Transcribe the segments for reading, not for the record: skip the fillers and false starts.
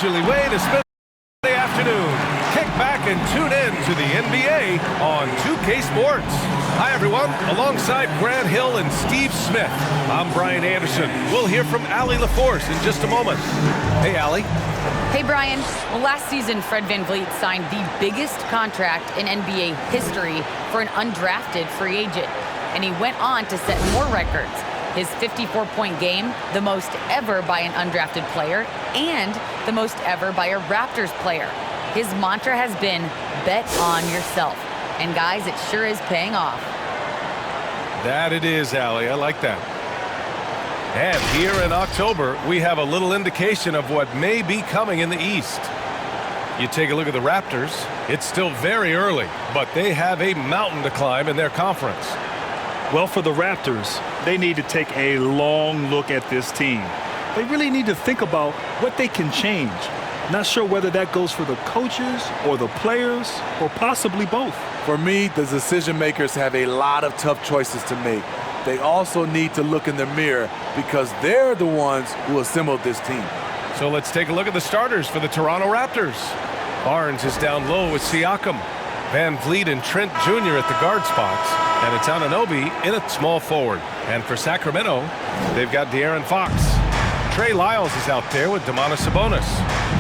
leisurely way to spend the afternoon. Kick back and tune in to the NBA on 2K Sports. Hi, everyone. Alongside Grant Hill and Steve Smith, I'm Brian Anderson. We'll hear from Allie LaForce in just a moment. Hey, Allie. Hey, Brian. Well, last season, Fred VanVleet signed the biggest contract in NBA history for an undrafted free agent. And he went on to set more records. His 54-point game, the most ever by an undrafted player, and the most ever by a Raptors player. His mantra has been, bet on yourself. And guys, it sure is paying off. That it is, Allie. I like that. And here in October, we have a little indication of what may be coming in the East. You take a look at the Raptors. It's still very early, but they have a mountain to climb in their conference. Well, for the Raptors, they need to take a long look at this team. They really need to think about what they can change. Not sure whether that goes for the coaches or the players or possibly both. For me, the decision makers have a lot of tough choices to make. They also need to look in the mirror because they're the ones who assembled this team. So let's take a look at the starters for the Toronto Raptors. Barnes is down low with Siakam. VanVleet and Trent Jr. at the guard spots. And it's Anunoby in at small forward. And for Sacramento, they've got De'Aaron Fox. Trey Lyles is out there with Domantas Sabonis.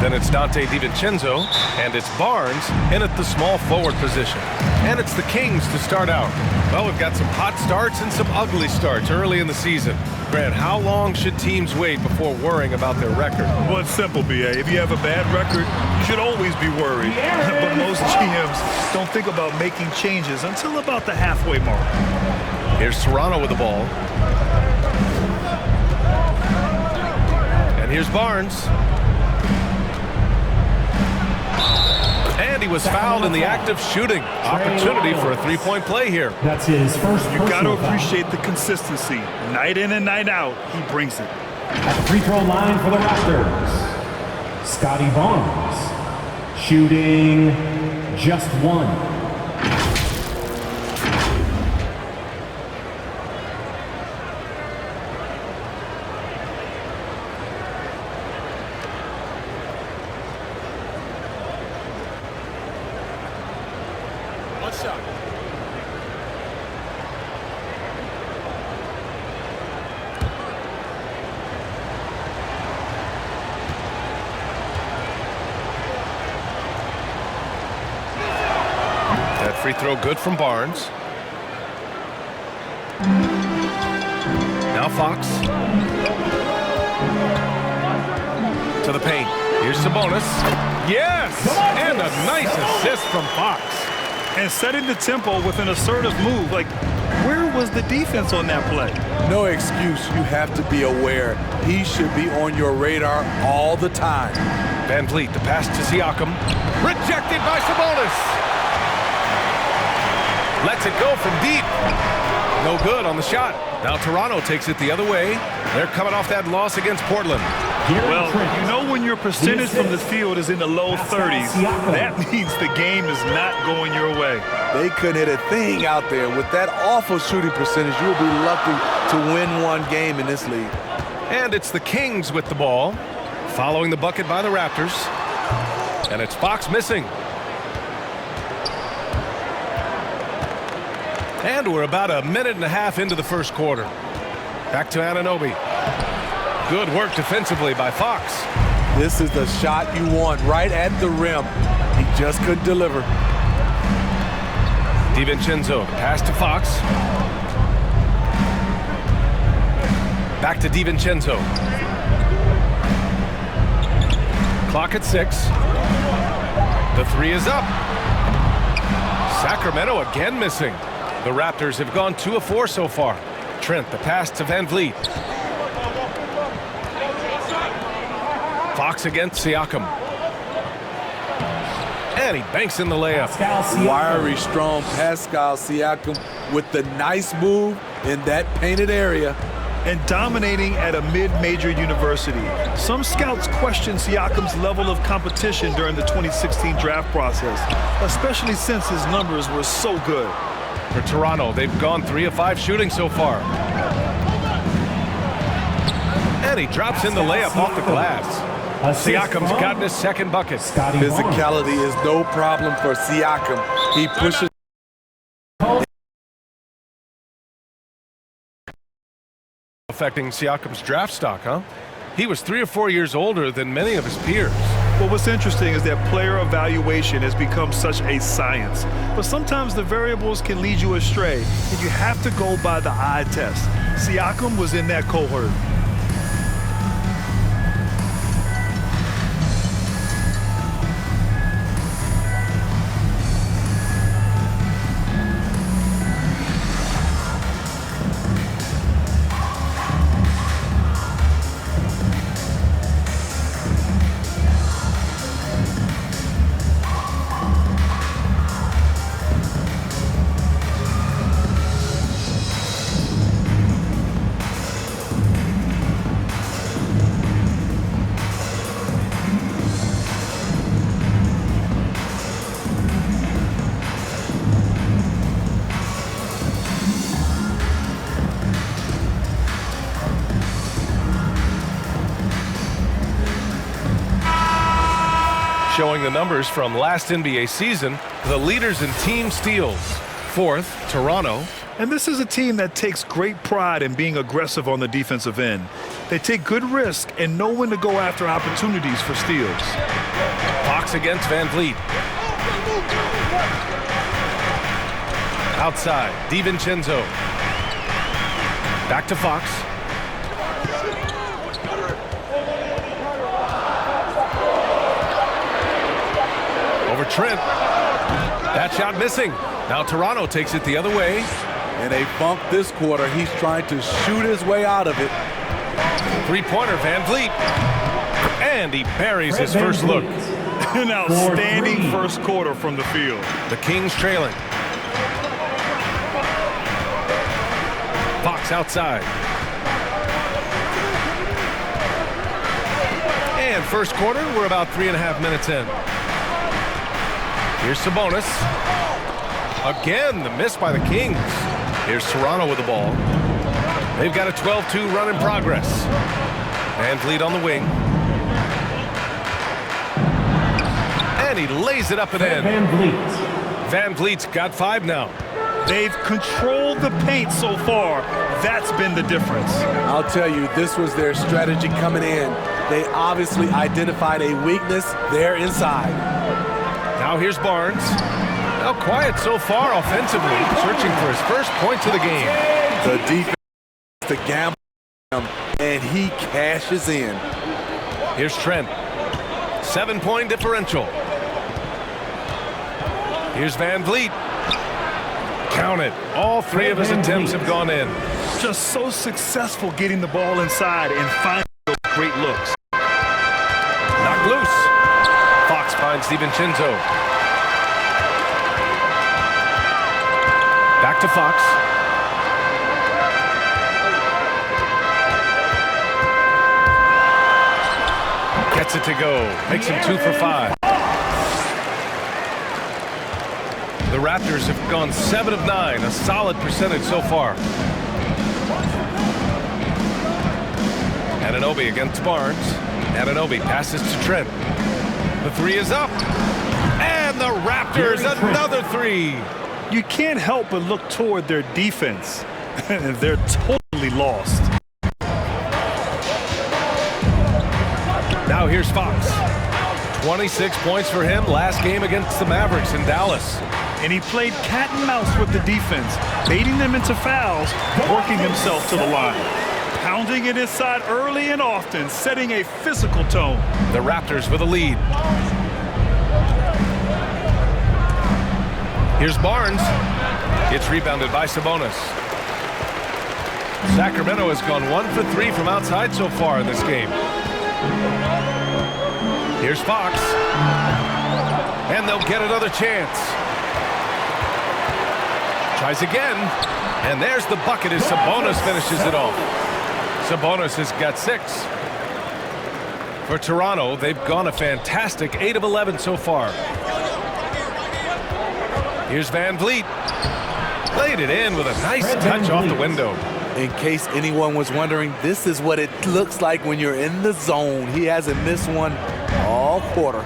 Then it's Dante DiVincenzo, and it's Barnes in at the small forward position. And it's the Kings to start out. Well, we've got some hot starts and some ugly starts early in the season. Grant, how long should teams wait before worrying about their record? Well, it's simple, B.A. If you have a bad record, you should always be worried. But most GMs don't think about making changes until about the halfway mark. Here's Toronto with the ball. And here's Barnes. And he was fouled in the act of shooting. Opportunity for a three-point play here. That's his first. You got to appreciate the consistency. Night in and night out, he brings it. At the free throw line for the Raptors, Scotty Barnes, shooting just one. Free throw good from Barnes. Now Fox. To the paint. Here's Sabonis. Yes! And a nice assist from Fox. And setting the tempo with an assertive move. Like, where was the defense on that play? No excuse. You have to be aware. He should be on your radar all the time. VanVleet, the pass to Siakam. Rejected by Sabonis. Lets it go from deep. No good on the shot. Now Toronto takes it the other way. They're coming off that loss against Portland. Well, you know when your percentage from the field is in the low 30s, that means the game is not going your way. They couldn't hit a thing out there. With that awful shooting percentage, you'll be lucky to win one game in this league. And it's the Kings with the ball, following the bucket by the Raptors. And it's Fox missing. And we're about a minute and a half into the first quarter. Back to Anunoby. Good work defensively by Fox. This is the shot you want, right at the rim. He just couldn't deliver. DiVincenzo, pass to Fox. Back to DiVincenzo. Clock at 6. The three is up. Sacramento again missing. The Raptors have gone 2 of 4 so far. Trent, the pass to VanVleet. Fox against Siakam. And he banks in the layup. Wiry, strong Pascal Siakam with the nice move in that painted area. And dominating at a mid-major university. Some scouts question Siakam's level of competition during the 2016 draft process, especially since his numbers were so good. For Toronto, they've gone 3 of 5 shooting so far. And he drops in the layup off the glass. Siakam's gotten his second bucket. Physicality is no problem for Siakam. He pushes. Affecting Siakam's draft stock, huh? He was 3 or 4 years older than many of his peers. Well, what's interesting is that player evaluation has become such a science. But sometimes the variables can lead you astray, and you have to go by the eye test. Siakam was in that cohort. Showing the numbers from last NBA season, the leaders in team steals. 4th, Toronto. And this is a team that takes great pride in being aggressive on the defensive end. They take good risk and know when to go after opportunities for steals. Fox against Van Vliet. Outside, DiVincenzo. Back to Fox. Over Trent. That shot missing. Now Toronto takes it the other way. In a funk this quarter, he's trying to shoot his way out of it. Three-pointer, Van Vliet. And he buries his first look. An outstanding first quarter from the field. The Kings trailing. Fox outside. And first quarter, we're about 3.5 minutes in. Here's Sabonis. Again, the miss by the Kings. Here's Toronto with the ball. They've got a 12-2 run in progress. Van Vliet on the wing. And he lays it up and in. Van Vliet's got 5 now. They've controlled the paint so far. That's been the difference. I'll tell you, this was their strategy coming in. They obviously identified a weakness there inside. Now here's Barnes. Now quiet so far offensively, searching for his first points of the game. The defense to gamble him, and he cashes in. Here's Trent. 7-point differential. Here's Van Vliet. Count it. All 3 of his attempts have gone in. Just so successful getting the ball inside and finding those great looks. Knocked loose. Fox finds DiVincenzo. Back to Fox. Gets it to go. Makes him 2 for 5. The Raptors have gone 7 of 9, a solid percentage so far. Anunoby against Barnes. Anunoby passes to Trent. The 3 is up. And the Raptors, another 3. You can't help but look toward their defense. They're totally lost. Now here's Fox. 26 points for him last game against the Mavericks in Dallas. And he played cat and mouse with the defense, baiting them into fouls, working himself to the line. Pounding it inside early and often, setting a physical tone. The Raptors with a lead. Here's Barnes. It's rebounded by Sabonis. Sacramento has gone 1 for 3 from outside so far in this game. Here's Fox. And they'll get another chance. Tries again. And there's the bucket as Sabonis finishes it off. Sabonis has got 6. For Toronto, they've gone a fantastic 8 of 11 so far. Here's Van Vliet. Laid it in with a nice touch off the window. In case anyone was wondering, this is what it looks like when you're in the zone. He hasn't missed one all quarter.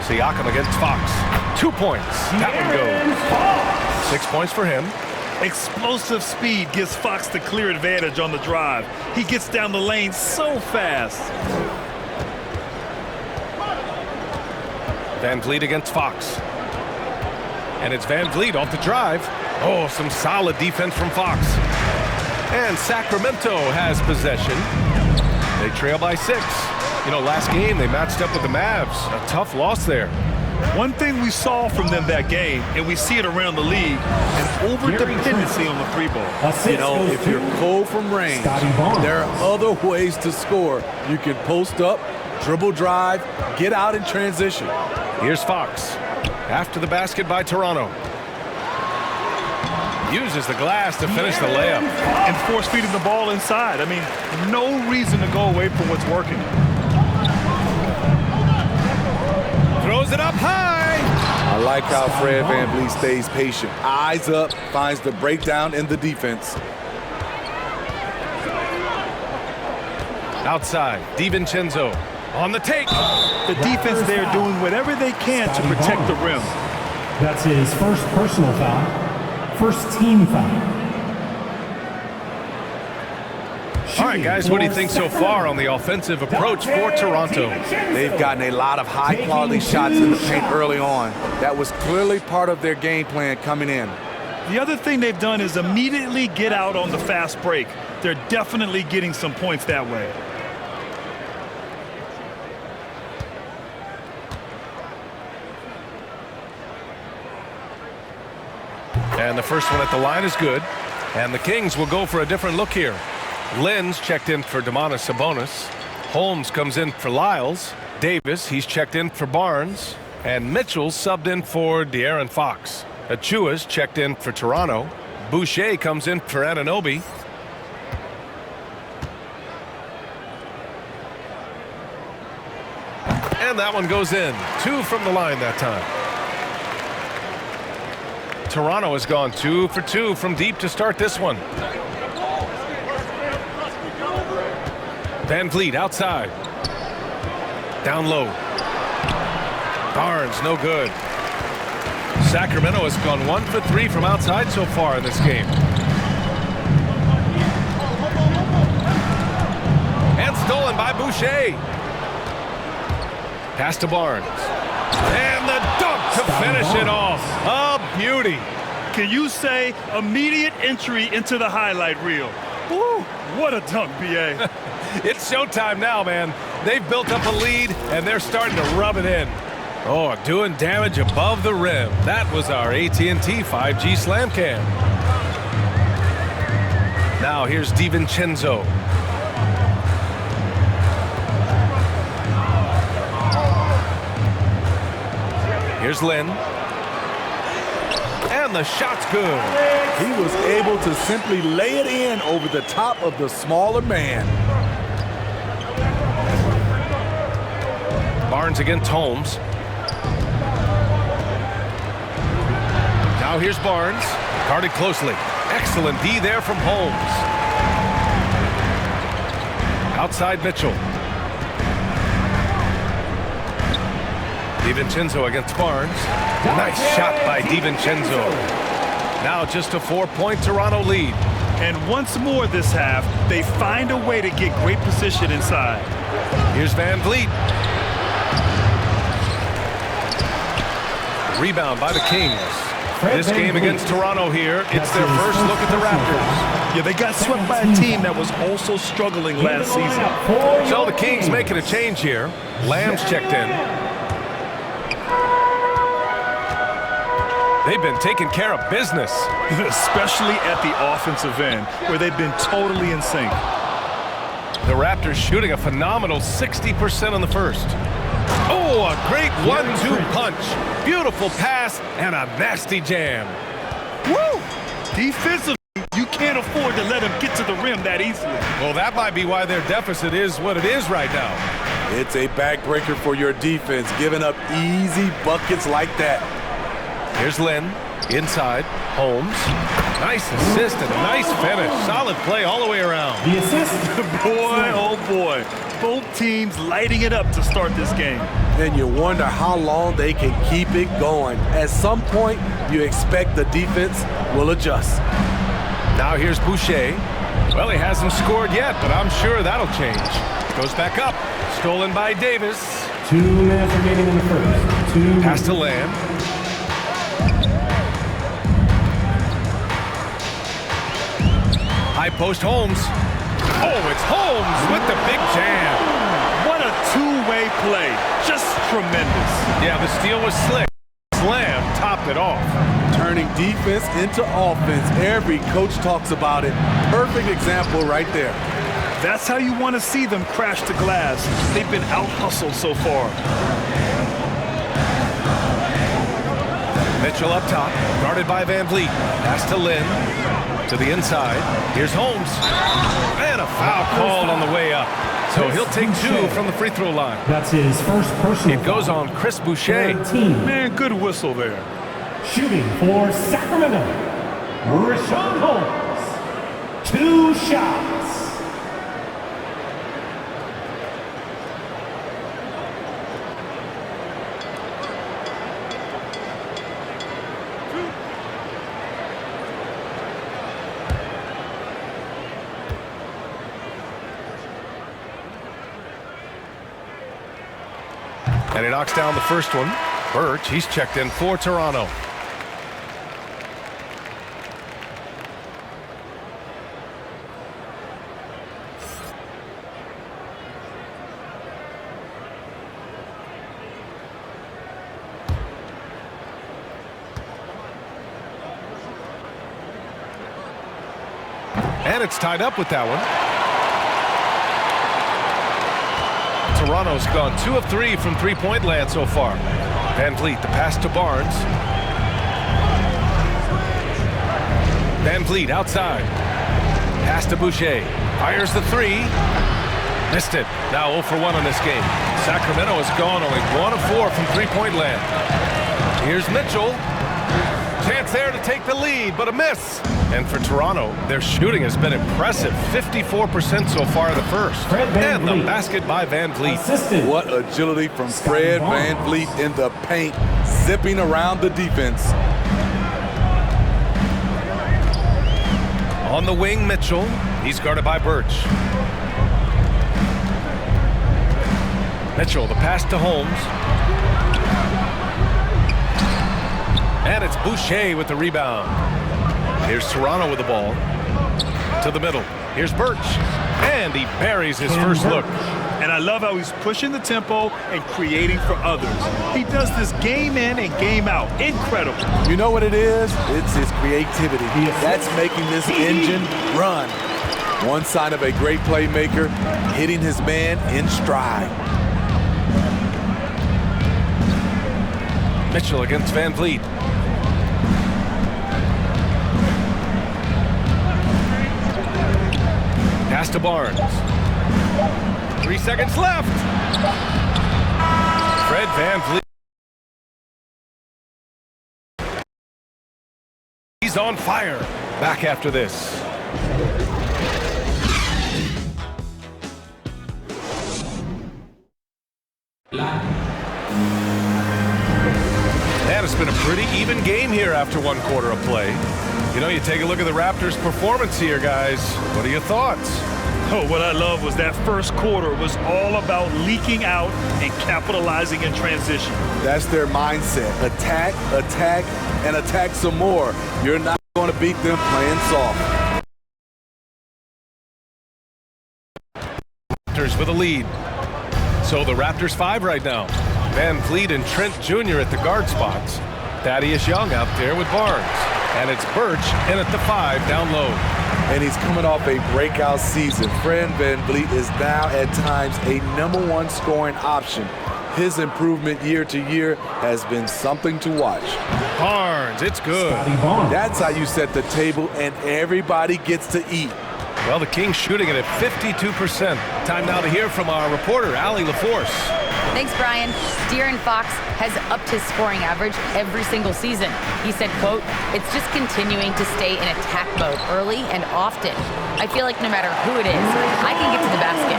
Siakam against Fox. 2 points. That one goes. 6 points for him. Explosive speed gives Fox the clear advantage on the drive. He gets down the lane so fast. Van Vliet against Fox. And it's Van Vliet off the drive. Oh, some solid defense from Fox. And Sacramento has possession. They trail by 6. You know, last game they matched up with the Mavs. A tough loss there. One thing we saw from them that game, and we see it around the league, an over-dependency on the 3-ball. You know, if you're cold from range, there are other ways to score. You can post up, dribble drive, get out in transition. Here's Fox. After the basket by Toronto. Uses the glass to finish the layup. And force feeding the ball inside. I mean, no reason to go away from what's working. Throws it up high. I like how Fred VanVleet stays patient. Eyes up, finds the breakdown in the defense. Outside, DiVincenzo on the take. The defense there doing whatever they can to protect the rim. That's his first personal foul. First team foul. All right, guys, what do you think so far on the offensive approach for Toronto? They've gotten a lot of high-quality shots in the paint early on. That was clearly part of their game plan coming in. The other thing they've done is immediately get out on the fast break. They're definitely getting some points that way. And the first one at the line is good. And the Kings will go for a different look here. Lynn's checked in for Domantas Sabonis. Holmes comes in for Lyles. Davis, he's checked in for Barnes. And Mitchell's subbed in for De'Aaron Fox. Achua's checked in for Toronto. Boucher comes in for Anunoby. And that one goes in. 2 from the line that time. Toronto has gone 2 for 2 from deep to start this one. Van Vliet outside. Down low. Barnes, no good. Sacramento has gone 1 for 3 from outside so far in this game. And stolen by Boucher. Pass to Barnes. And the dunk to finish it off. A beauty. Can you say immediate entry into the highlight reel? Woo, what a dunk, B.A. It's showtime now, man. They've built up a lead, and they're starting to rub it in. Oh, doing damage above the rim. That was our AT&T 5G Slam Cam. Now here's DiVincenzo. Here's Lynn. And the shot's good. He was able to simply lay it in over the top of the smaller man. Barnes against Holmes. Now here's Barnes. Guarded closely. Excellent D there from Holmes. Outside Mitchell. DiVincenzo against Barnes. Nice shot by DiVincenzo. Now just a 4-point Toronto lead. And once more this half, they find a way to get great position inside. Here's Van Vliet. Rebound by the Kings. This game against Toronto here, it's their first look at the Raptors. Yeah, they got swept by a team that was also struggling last season. So the Kings making a change here. Lamb's checked in. They've been taking care of business. Especially at the offensive end, where they've been totally in sync. The Raptors shooting a phenomenal 60% on the first. Oh, a great 1-2 punch. Beautiful pass and a nasty jam. Woo! Defensively, you can't afford to let them get to the rim that easily. Well, that might be why their deficit is what it is right now. It's a backbreaker for your defense, giving up easy buckets like that. Here's Lynn. Inside, Holmes. Nice assist and a nice finish. Solid play all the way around. The assist. Boy, oh boy. Both teams lighting it up to start this game. And you wonder how long they can keep it going. At some point, you expect the defense will adjust. Now here's Boucher. Well, he hasn't scored yet, but I'm sure that'll change. Goes back up. Stolen by Davis. 2 minutes remaining in the first. Pass to Lamb. High post Holmes. Oh, it's Holmes with the big jam. What a two-way play. Just tremendous. Yeah, the steal was slick. Slam topped it off. Turning defense into offense. Every coach talks about it. Perfect example right there. That's how you want to see them crash the glass. They've been out-hustled so far. Mitchell up top, guarded by Van Vliet. Pass to Lynn. To the inside. Here's Holmes. And a foul called on the way up. So he'll take 2 from the free throw line. That's his first personal. It goes on Chris Boucher. Man, good whistle there. Shooting for Sacramento, Rashawn Holmes. 2 shots. And he knocks down the first one. Birch, he's checked in for Toronto. And it's tied up with that one. Toronto's gone 2 of 3 from three-point land so far. Van Vliet, the pass to Barnes. Van Vliet outside. Pass to Boucher. Fires the 3. Missed it. Now 0 for 1 on this game. Sacramento has gone only 1 of 4 from three-point land. Here's Mitchell. Chance there to take the lead, but a miss. And for Toronto, their shooting has been impressive. 54% so far in the first. And the basket by Van Vliet. What agility from Fred Van Vliet in the paint, zipping around the defense. On the wing, Mitchell. He's guarded by Birch. Mitchell, the pass to Holmes. And it's Boucher with the rebound. Here's Toronto with the ball. To the middle. Here's Birch. And he buries his first look. And I love how he's pushing the tempo and creating for others. He does this game in and game out. Incredible. You know what it is? It's his creativity. That's making this engine run. One sign of a great playmaker, hitting his man in stride. Mitchell against Van Vliet. Pass to Barnes. 3 seconds left. Fred Van Vliet. He's on fire. Back after this. And it's been a pretty even game here after 1 quarter of play. You know, you take a look at the Raptors' performance here, guys. What are your thoughts? Oh, what I love was that first quarter was all about leaking out and capitalizing in transition. That's their mindset. Attack, attack, and attack some more. You're not going to beat them playing soft. Raptors with a lead. So the Raptors 5 right now. Van Vliet and Trent Jr. at the guard spots. Thaddeus Young out there with Barnes. And it's Birch in at the 5 down low. And he's coming off a breakout season. Fred Van Vliet is now at times a #1 scoring option. His improvement year to year has been something to watch. Barnes, it's good. That's how you set the table and everybody gets to eat. Well, the Kings shooting it at 52%. Time now to hear from our reporter, Allie LaForce. Thanks, Brian. De'Aaron Fox has upped his scoring average every single season. He said, quote, "It's just continuing to stay in attack mode early and often. I feel like no matter who it is, I can get to the basket.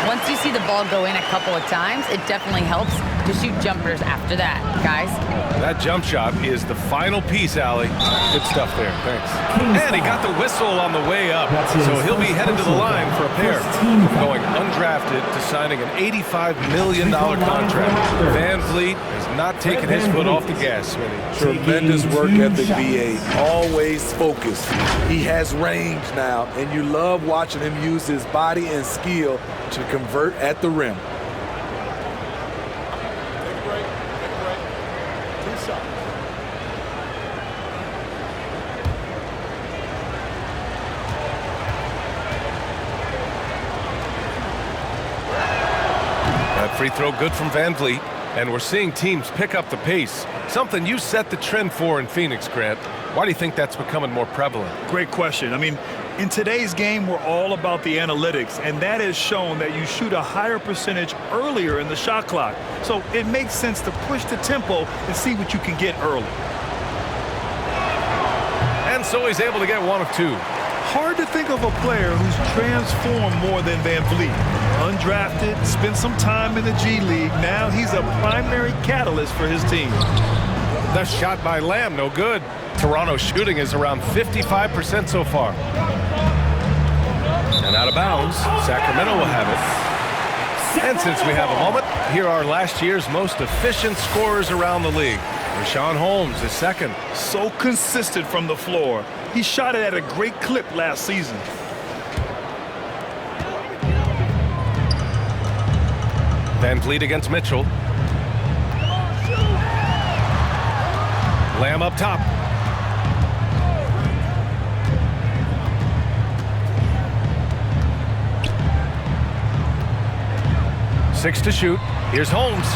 Once you see the ball go in a couple of times, it definitely helps to shoot jumpers after that, guys." That jump shot is the final piece, Allie. Good stuff there. Thanks. And he got the whistle on the way up, so he'll be headed to the line for a pair. Going undrafted to signing an $85 million contract. Van Vliet has not taken his foot off the gas, Smitty. Tremendous work ethic, VA. Always focused. He has range now, and you love watching him use his body and skill to convert at the rim. That free throw good from Van Vliet, and we're seeing teams pick up the pace. Something you set the trend for in Phoenix, Grant. Why do you think that's becoming more prevalent? Great question. I mean, in today's game, we're all about the analytics, and that has shown that you shoot a higher percentage earlier in the shot clock. So it makes sense to push the tempo and see what you can get early. And so he's able to get one of two. Hard to think of a player who's transformed more than Van Vliet. Undrafted, spent some time in the G League. Now he's a primary catalyst for his team. The shot by Lamb, no good. Toronto's shooting is around 55% so far. And out of bounds, Sacramento will have it. And since we have a moment, here are last year's most efficient scorers around the league. Richaun Holmes is second. So consistent from the floor. He shot it at a great clip last season. Van Vliet against Mitchell. Lamb up top. Six to shoot. Here's Holmes.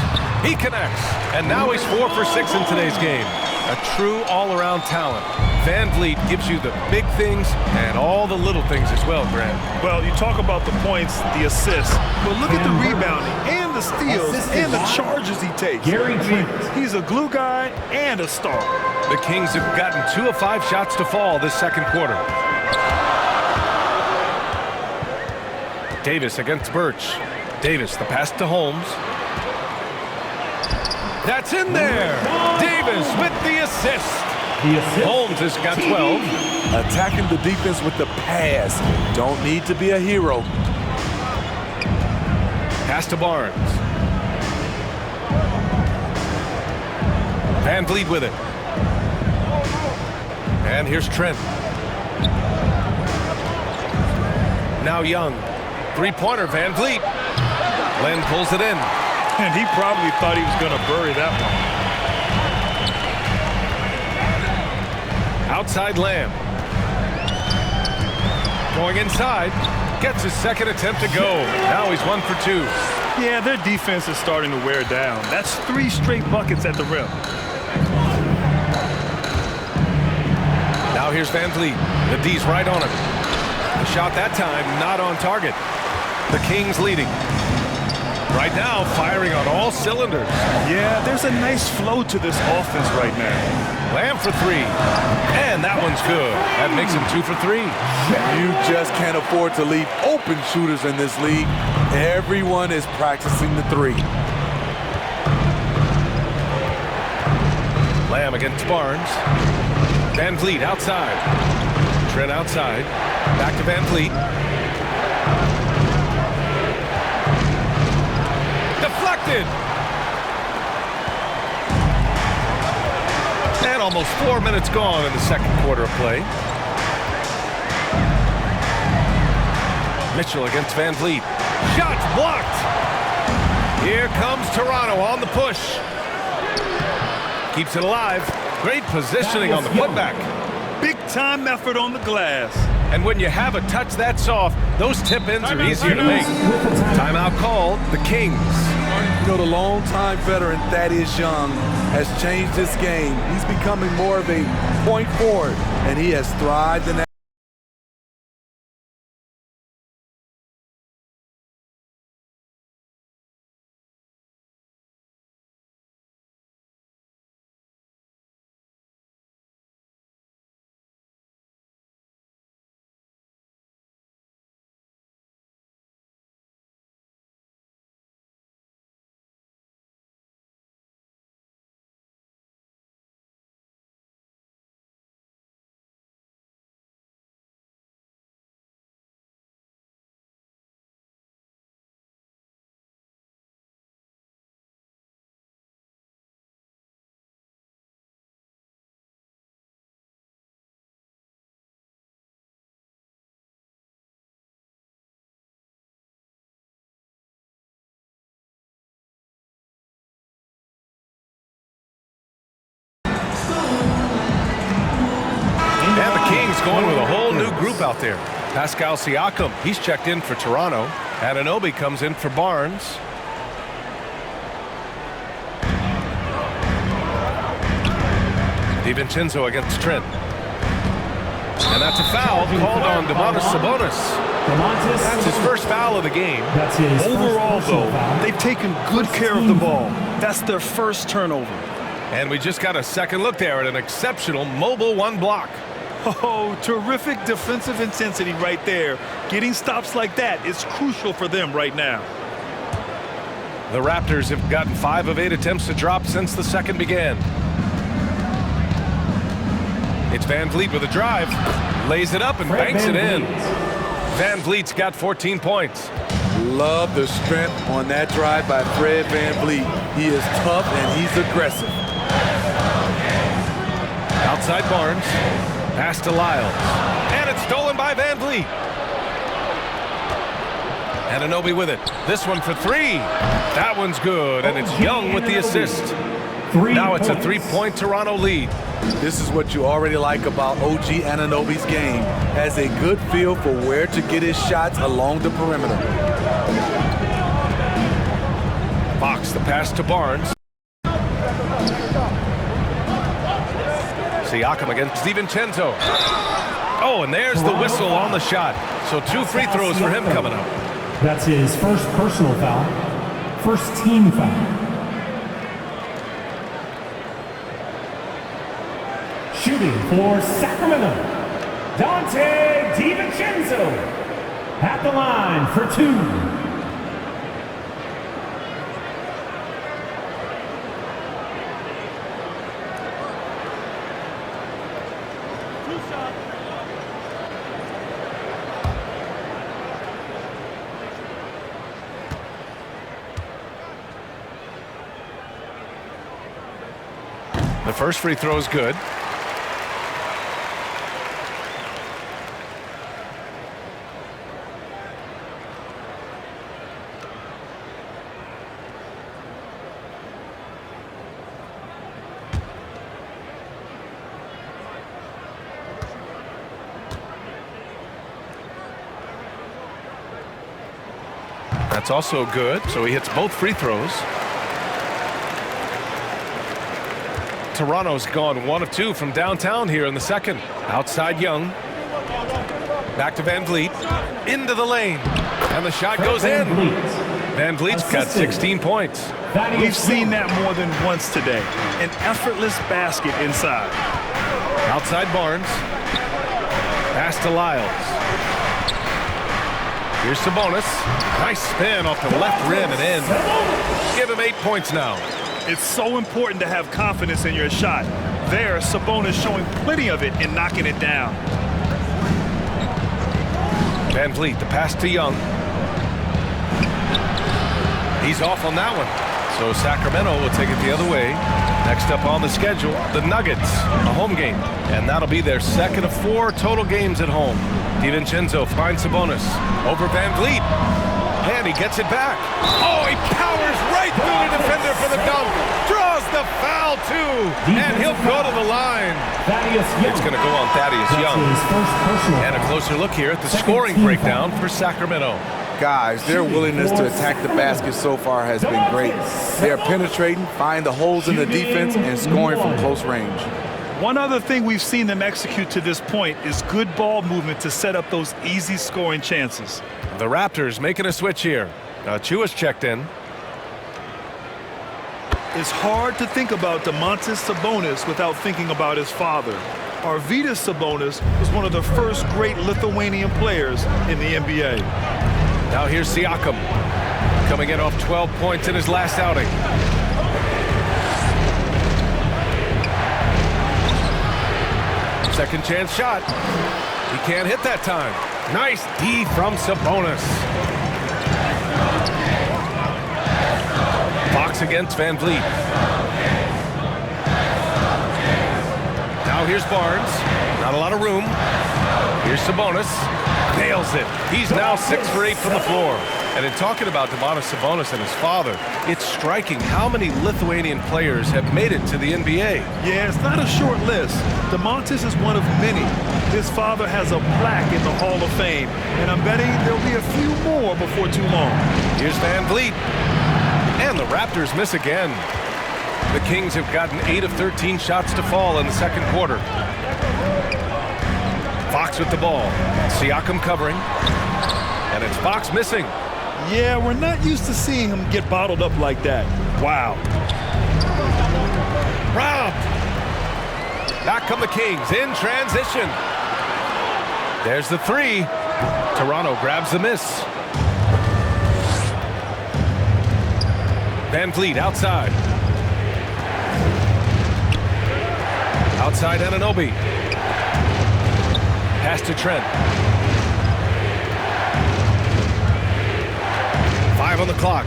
He connects. And now he's 4 for 6 in today's game. A true all-around talent. Van Vliet gives you the big things and all the little things as well, Grant. Well, you talk about the points, the assists, but look at the rebounding and the steals and the charges he takes. He's a glue guy and a star. The Kings have gotten 2 of 5 shots to fall this second quarter. Davis against Birch. Davis, the pass to Holmes. That's in there. Davis with the assist. Holmes has got 12. Attacking the defense with the pass. Don't need to be a hero. Pass to Barnes. Van Vliet with it. And here's Trent. Now Young. Three-pointer, Van Vliet. Len pulls it in. And he probably thought he was going to bury that one. Outside Lamb. Going inside. Gets his second attempt to go. Now he's 1 for 2. Yeah, their defense is starting to wear down. That's 3 straight buckets at the rim. Now here's Van Vliet. The D's right on him. The shot that time not on target. The Kings leading. Right now, firing on all cylinders. Yeah, there's a nice flow to this offense right now. Lamb for 3. And that one's good. That makes him 2 for 3. You just can't afford to leave open shooters in this league. Everyone is practicing the 3. Lamb against Barnes. Van Vliet outside. Trent outside. Back to Van Vliet. Deflected. And almost 4 minutes gone in the second quarter of play. Mitchell against Van Vliet. Shots blocked. Here comes Toronto on the push. Keeps it alive. Great positioning on the putback. Big time effort on the glass. And when you have a touch that soft, those tip-ins are easier to make. Timeout called, the Kings. You know, the longtime veteran Thaddeus Young has changed this game. He's becoming more of a point forward, and he has thrived in that. out there. Pascal Siakam, he's checked in for Toronto. Anunoby comes in for Barnes. DiVincenzo against Trent. And that's a foul called on Domantas Sabonis. That's his first foul of the game. Overall, though, they've taken good care of the ball. That's their first turnover. And we just got a second look there at an exceptional mobile one block. Oh, terrific defensive intensity right there. Getting stops like that is crucial for them right now. The Raptors have gotten 5 of 8 attempts to drop since the second began. It's Van Vliet with a drive. Lays it up and banks it in. Van Vliet's got 14 points. Love the strength on that drive by Fred Van Vliet. He is tough and he's aggressive. Outside Barnes. Pass to Lyles. And it's stolen by Van Vliet. Anunoby with it. This one for 3. That one's good, and it's Young with the assist. Now it's a 3-point Toronto lead. This is what you already like about OG Anunoby's game. Has a good feel for where to get his shots along the perimeter. Fox the pass to Barnes. Siakam against DiVincenzo. Oh, and there's the whistle on the shot. So 2 free throws for him coming up. That's his first personal foul. First team foul. Shooting for Sacramento, Dante DiVincenzo at the line for 2. The first free throw is good. That's also good, so he hits both free throws. Toronto's gone 1 of 2 from downtown here in the second. Outside Young. Back to Van Vliet. Into the lane. And the shot goes in. Van Vliet's got 16 points. We've seen that more than once today. An effortless basket inside. Outside Barnes. Pass to Lyles. Here's Sabonis. Nice spin off the left rim and in. Give him 8 points now. It's so important to have confidence in your shot. There, Sabonis showing plenty of it and knocking it down. Van Vliet, the pass to Young. He's off on that one. So Sacramento will take it the other way. Next up on the schedule, the Nuggets, a home game. And that'll be their second of 4 total games at home. DiVincenzo finds Sabonis over Van Vliet. And he gets it back. Oh, he powers right through the defender for the dunk. Draws the foul, too. And he'll go to the line. It's going to go on Thaddeus Young. And a closer look here at the scoring breakdown for Sacramento. Guys, their willingness to attack the basket so far has been great. They are penetrating, finding the holes in the defense, and scoring from close range. One other thing we've seen them execute to this point is good ball movement to set up those easy scoring chances. The Raptors making a switch here. Chua's checked in. It's hard to think about Domantas Sabonis without thinking about his father. Arvydas Sabonis was one of the first great Lithuanian players in the NBA. Now here's Siakam, coming in off 12 points in his last outing. Second chance shot. He can't hit that time. Nice D from Sabonis. Fox against Van Vliet. Now here's Barnes. Not a lot of room. Here's Sabonis. Nails it. He's now 6 for 8 from the floor. And in talking about Domantas Sabonis and his father, it's striking how many Lithuanian players have made it to the NBA. Yeah, it's not a short list. Domantas is one of many. His father has a plaque in the Hall of Fame, and I'm betting there'll be a few more before too long. Here's Van Vliet. And the Raptors miss again. The Kings have gotten 8 of 13 shots to fall in the second quarter. Fox with the ball. Siakam covering. And it's Fox missing. Yeah, we're not used to seeing him get bottled up like that. Wow. Robbed. Back come the Kings in transition. There's the three. Toronto grabs the miss. Van Vliet outside. Outside Anunoby. Pass to Trent. 5 on the clock.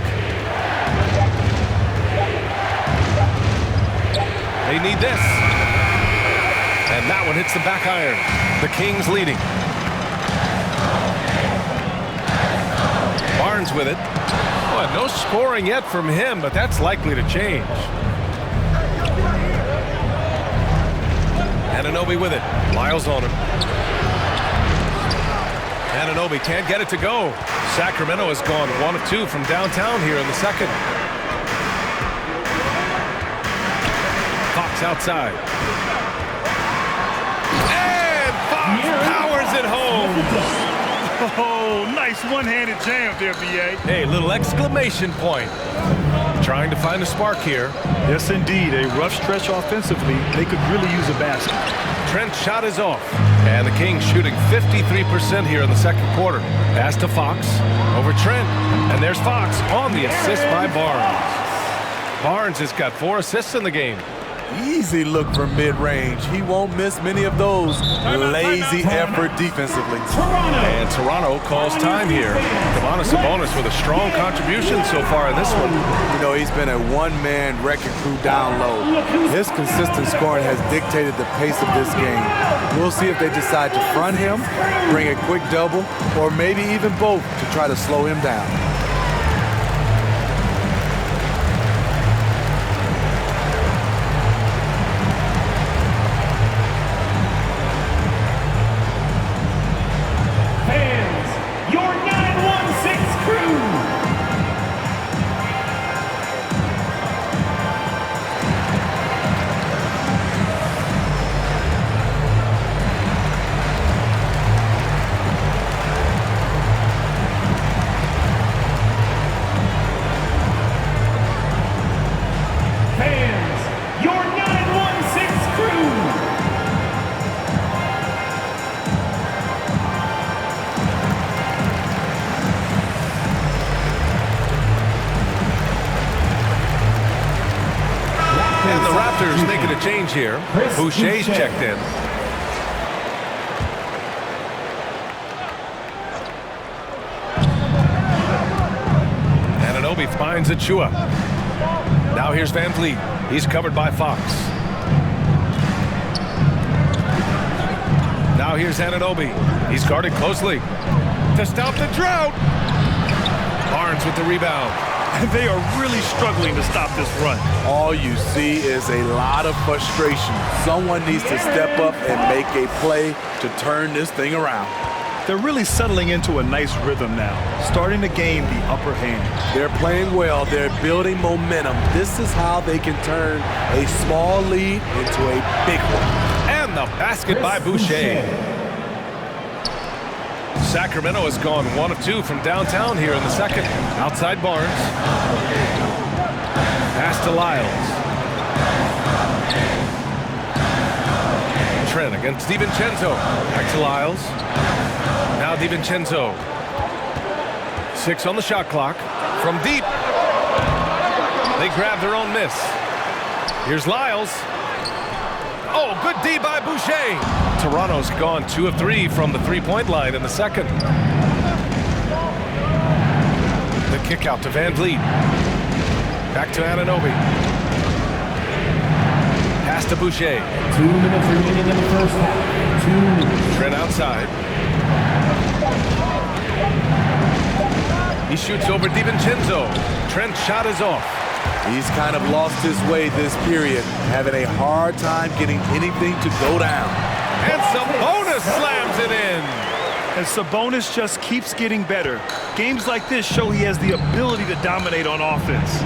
They need this. And that one hits the back iron. The Kings leading. Barnes with it. Oh, no scoring yet from him, but that's likely to change. Anunoby with it. Lyles on him. Anunoby can't get it to go. Sacramento has gone 1 of 2 from downtown here in the second. Fox outside. And Fox powers it home. Oh, nice one-handed jam there, B.A. Hey, little exclamation point. Trying to find a spark here. Yes, indeed. A rough stretch offensively. They could really use a basket. Trent's shot is off. And the Kings shooting 53% here in the second quarter. Pass to Fox. Over Trent. And there's Fox on the assist by Barnes. Barnes has got 4 assists in the game. Easy look from mid-range. He won't miss many of those. Lazy effort defensively. And Toronto calls time here. Domantas Sabonis with a strong contribution so far in this one. You know, he's been a one-man wrecking crew down low. His consistent scoring has dictated the pace of this game. We'll see if they decide to front him, bring a quick double, or maybe even both to try to slow him down. And the Raptors making a change here. Boucher's checked in. Anunoby finds Achua. Now here's Van Vliet. He's covered by Fox. Now here's Anunoby. He's guarded closely. To stop the drought. Barnes with the rebound. They are really struggling to stop this run. All you see is a lot of frustration. Someone needs to step up and make a play to turn this thing around. They're really settling into a nice rhythm now, starting to gain the upper hand. They're playing well. They're building momentum. This is how they can turn a small lead into a big one. And the basket by Boucher. Sacramento has gone 1 of 2 from downtown here in the second. Outside Barnes. Pass to Lyles. Trent against DiVincenzo. Back to Lyles. Now DiVincenzo. 6 on the shot clock. From deep. They grab their own miss. Here's Lyles. Oh, good D by Boucher. Toronto's gone 2 of 3 from the three-point line in the second. The kick out to Van Vliet. Back to Anunoby. Pass to Boucher. 2 minutes remaining in the first half. 2 minutes. Trent outside. He shoots over DiVincenzo. Trent's shot is off. He's kind of lost his way this period, having a hard time getting anything to go down. And Sabonis slams it in. And Sabonis just keeps getting better. Games like this show he has the ability to dominate on offense.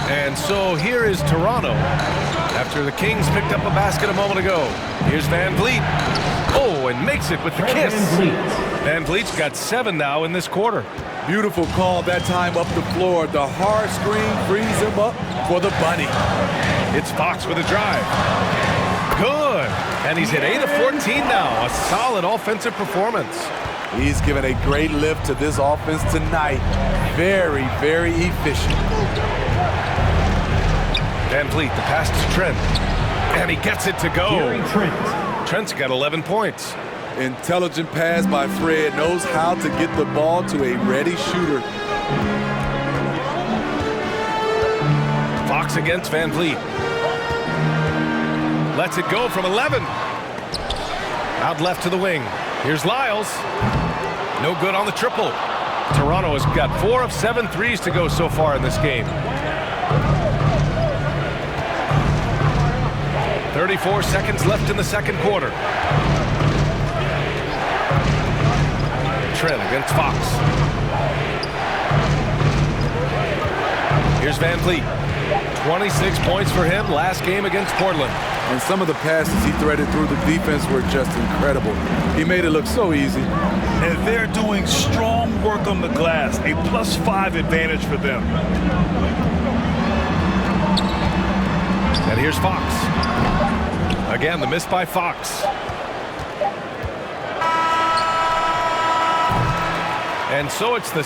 And so here is Toronto. After the Kings picked up a basket a moment ago. Here's Van Vliet. Oh, and makes it with the kiss. Van Vliet's got 7 now in this quarter. Beautiful call that time up the floor. The hard screen frees him up for the bunny. It's Fox with a drive. Good. And he's hit 8 of 14 now. A solid offensive performance. He's given a great lift to this offense tonight. Very, very efficient. Van Vliet, the pass to Trent. And he gets it to go. Trent's got 11 points. Intelligent pass by Fred. Knows how to get the ball to a ready shooter. Fox against Van Vliet. Lets it go from 11. Out left to the wing. Here's Lyles. No good on the triple. Toronto has got 4 of 7 threes to go so far in this game. 34 seconds left in the second quarter. Trent against Fox. Here's Van Vliet. 26 points for him last game against Portland. And some of the passes he threaded through the defense were just incredible. He made it look so easy. And they're doing strong work on the glass. A +5 advantage for them. And here's Fox. Again, the miss by Fox. And so it's the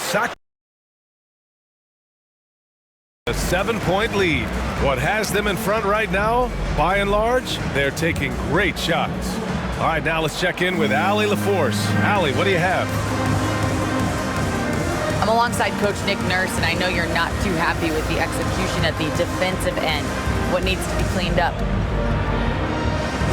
7-point lead. What has them in front right now, by and large, they're taking great shots. All right, now let's check in with Allie LaForce. Allie, what do you have? I'm alongside Coach Nick Nurse, and I know you're not too happy with the execution at the defensive end. What needs to be cleaned up?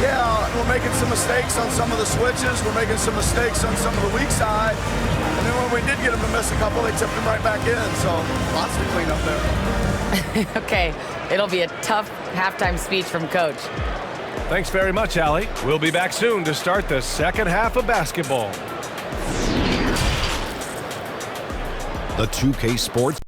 Yeah, we're making some mistakes on some of the switches. We're making some mistakes on some of the weak side. And then when we did get them to miss a couple, they tipped them right back in. So lots to clean up there. Okay, it'll be a tough halftime speech from Coach. Thanks very much, Allie. We'll be back soon to start the second half of basketball. The 2K Sports.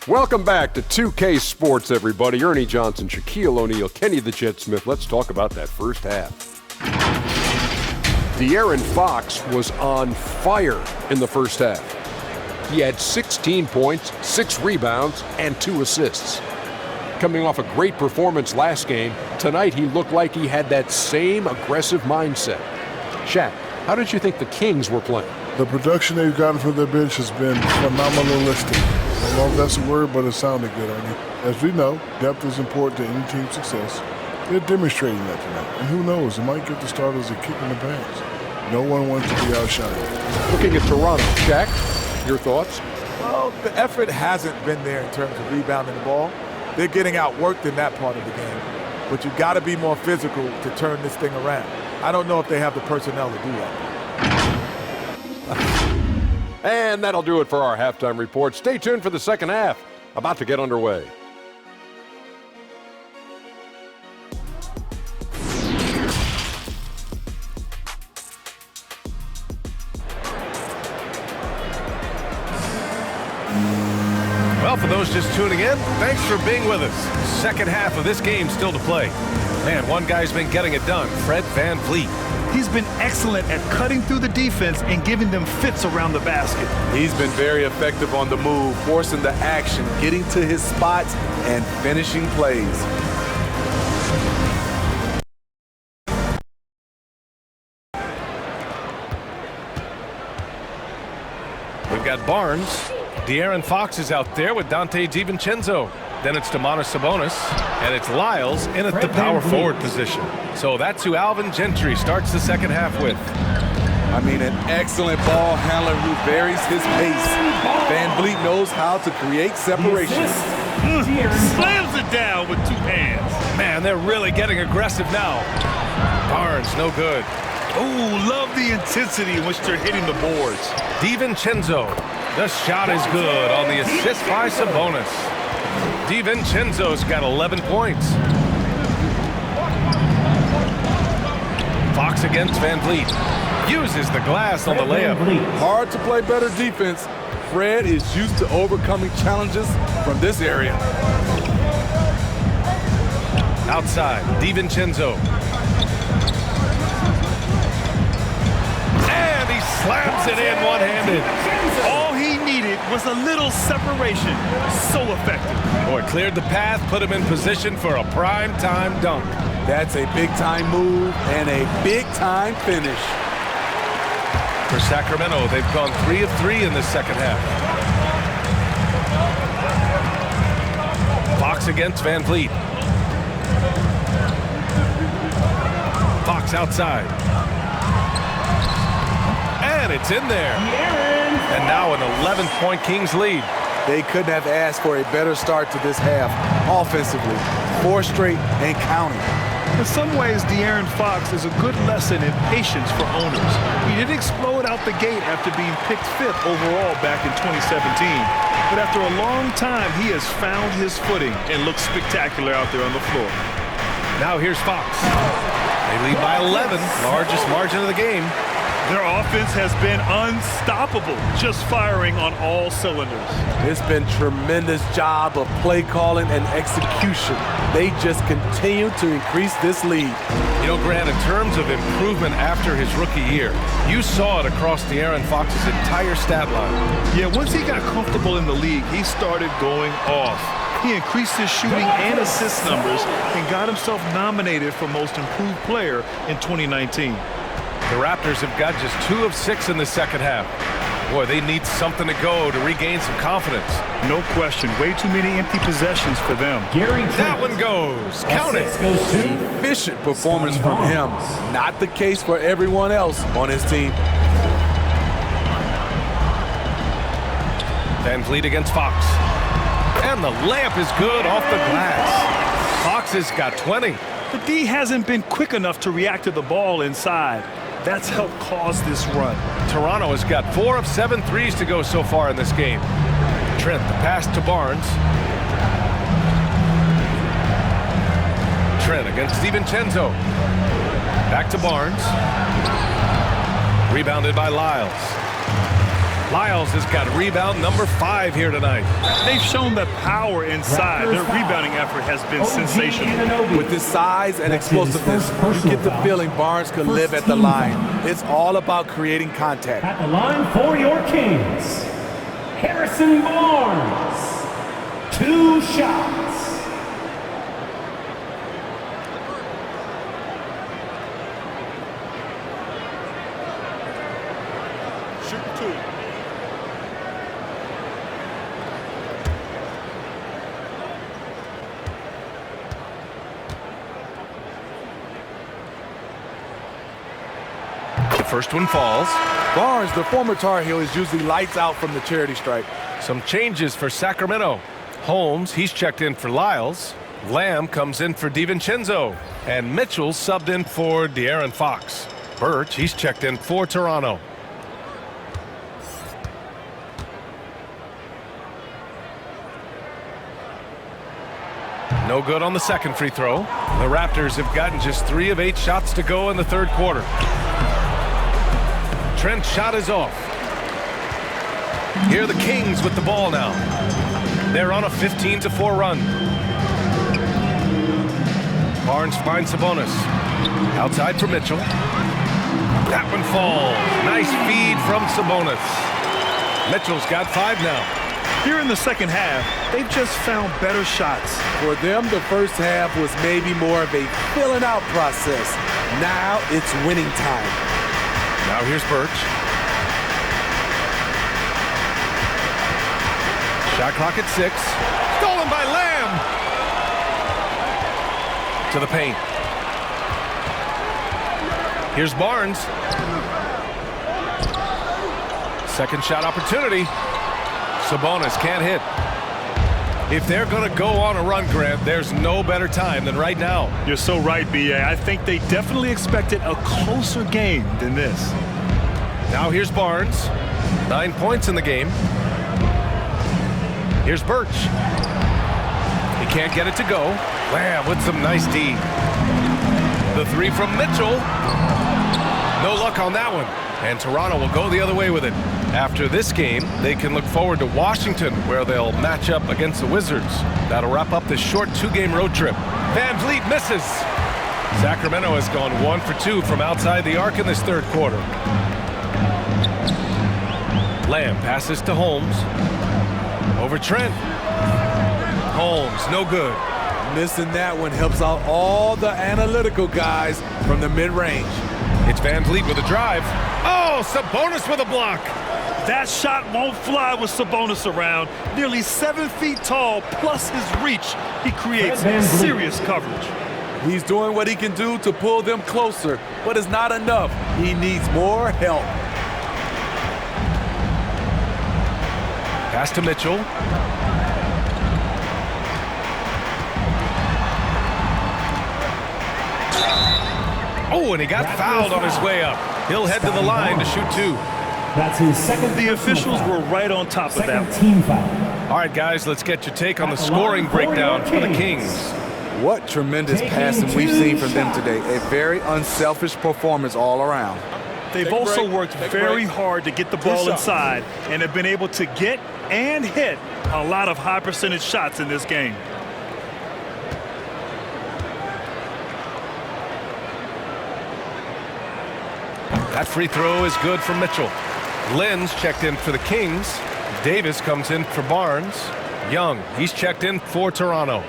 Welcome back to 2K Sports, everybody. Ernie Johnson, Shaquille O'Neal, Kenny the Jet Smith. Let's talk about that first half. De'Aaron Fox was on fire in the first half. He had 16 points, 6 rebounds, and 2 assists. Coming off a great performance last game, tonight he looked like he had that same aggressive mindset. Shaq, how did you think the Kings were playing? The production they've gotten from their bench has been phenomenalistic. I don't know if that's a word, but it sounded good, Ernie. As we know, depth is important to any team's success. They're demonstrating that tonight. And who knows, it might give the starters a kick in the pants. No one wants to be outshined. Looking at Toronto, Shaq, your thoughts? Well, the effort hasn't been there in terms of rebounding the ball. They're getting outworked in that part of the game. But you've got to be more physical to turn this thing around. I don't know if they have the personnel to do that. And that'll do it for our halftime report. Stay tuned for the second half. About to get underway. Well, for those just tuning in, thanks for being with us. Second half of this game still to play. Man, one guy's been getting it done, Fred Van Vliet. He's been excellent at cutting through the defense and giving them fits around the basket. He's been very effective on the move, forcing the action, getting to his spots, and finishing plays. We've got Barnes. De'Aaron Fox is out there with Dante DiVincenzo. Then it's Domantas Sabonis, and it's Lyles in at the power forward position. So that's who Alvin Gentry starts the second half with. I mean, an excellent ball handler who varies his pace. Van Vliet knows how to create separation. Slams it down with 2 hands. Man, they're really getting aggressive now. Barnes, no good. Oh, love the intensity in which they're hitting the boards. DiVincenzo, the shot is good on the assist by Sabonis. DiVincenzo's got 11 points. Fox against Van Vliet. Uses the glass on the layup. Hard to play better defense. Fred is used to overcoming challenges from this area. Outside, DiVincenzo. And he slams it in one-handed. All he needed was a little separation. So effective. Boy, cleared the path, put him in position for a prime-time dunk. That's a big-time move and a big-time finish. For Sacramento, they've gone 3 of 3 in the second half. Fox against Van Vliet. Fox outside. And it's in there. And now an 11-point Kings lead. They couldn't have asked for a better start to this half offensively. 4 straight and counting. In some ways, De'Aaron Fox is a good lesson in patience for owners. He didn't explode out the gate after being picked 5th overall back in 2017. But after a long time, he has found his footing and looks spectacular out there on the floor. Now here's Fox. They lead by 11, largest margin of the game. Their offense has been unstoppable, just firing on all cylinders. It's been tremendous job of play calling and execution. They just continue to increase this lead. You know, Grant, in terms of improvement after his rookie year, you saw it across De'Aaron Fox's entire stat line. Yeah, once he got comfortable in the league, he started going off. He increased his shooting and assist numbers and got himself nominated for Most Improved Player in 2019. The Raptors have got just 2 of 6 in the second half. Boy, they need something to go to regain some confidence. No question. Way too many empty possessions for them. That one goes. Count it. Efficient performance from him. Not the case for everyone else on his team. Van Vliet against Fox. And the layup is good off the glass. Fox has got 20. The D hasn't been quick enough to react to the ball inside. That's helped cause this run. Toronto has got 4 of 7 threes to go so far in this game. Trent, the pass to Barnes. Trent against DiVincenzo. Back to Barnes. Rebounded by Lyles. Lyles has got rebound number 5 here tonight. They've shown the power inside. Their rebounding effort has been sensational. With his size and explosiveness, you get the feeling Barnes could live at the line. It's all about creating contact. At the line for your Kings, Harrison Barnes. 2 shots. First one falls. Barnes, the former Tar Heel, is usually lights out from the charity stripe. Some changes for Sacramento. Holmes, he's checked in for Lyles. Lamb comes in for DiVincenzo. And Mitchell subbed in for De'Aaron Fox. Birch, he's checked in for Toronto. No good on the second free throw. The Raptors have gotten just 3 of 8 shots to go in the third quarter. Trent's shot is off. Here are the Kings with the ball now. They're on a 15-4 run. Barnes finds Sabonis. Outside for Mitchell. That one falls. Nice feed from Sabonis. Mitchell's got 5 now. Here in the second half, they've just found better shots. For them, the first half was maybe more of a filling out process. Now it's winning time. Now here's Birch. Shot clock at 6. Stolen by Lamb. To the paint. Here's Barnes. Second shot opportunity. Sabonis can't hit. If they're going to go on a run, Grant, there's no better time than right now. You're so right, B.A. I think they definitely expected a closer game than this. Now here's Barnes. 9 points in the game. Here's Birch. He can't get it to go. Lamb with some nice D. The 3 from Mitchell. No luck on that one. And Toronto will go the other way with it. After this game, they can look forward to Washington, where they'll match up against the Wizards. That'll wrap up this short 2-game road trip. Van Vliet misses. Sacramento has gone 1 for 2 from outside the arc in this third quarter. Lamb passes to Holmes. Over Trent. Holmes, no good. Missing that one helps out all the analytical guys from the mid-range. It's Van Vliet with a drive. Oh, Sabonis with a block. That shot won't fly with Sabonis around. Nearly 7 feet tall, plus his reach. He creates serious coverage. He's doing what he can do to pull them closer, but it's not enough. He needs more help. Pass to Mitchell. Oh, and he got fouled on his way up. He'll head to the line to shoot 2. That's his second. The officials were right on top of that. Team foul. All right, guys, let's get your take on the scoring breakdown for the Kings. What tremendous passing we've seen from them today. A very unselfish performance all around. They've also worked very hard to get the ball inside and have been able to get and hit a lot of high percentage shots in this game. That free throw is good from Mitchell. Lynn's checked in for the Kings. Davis comes in for Barnes. Young, he's checked in for Toronto.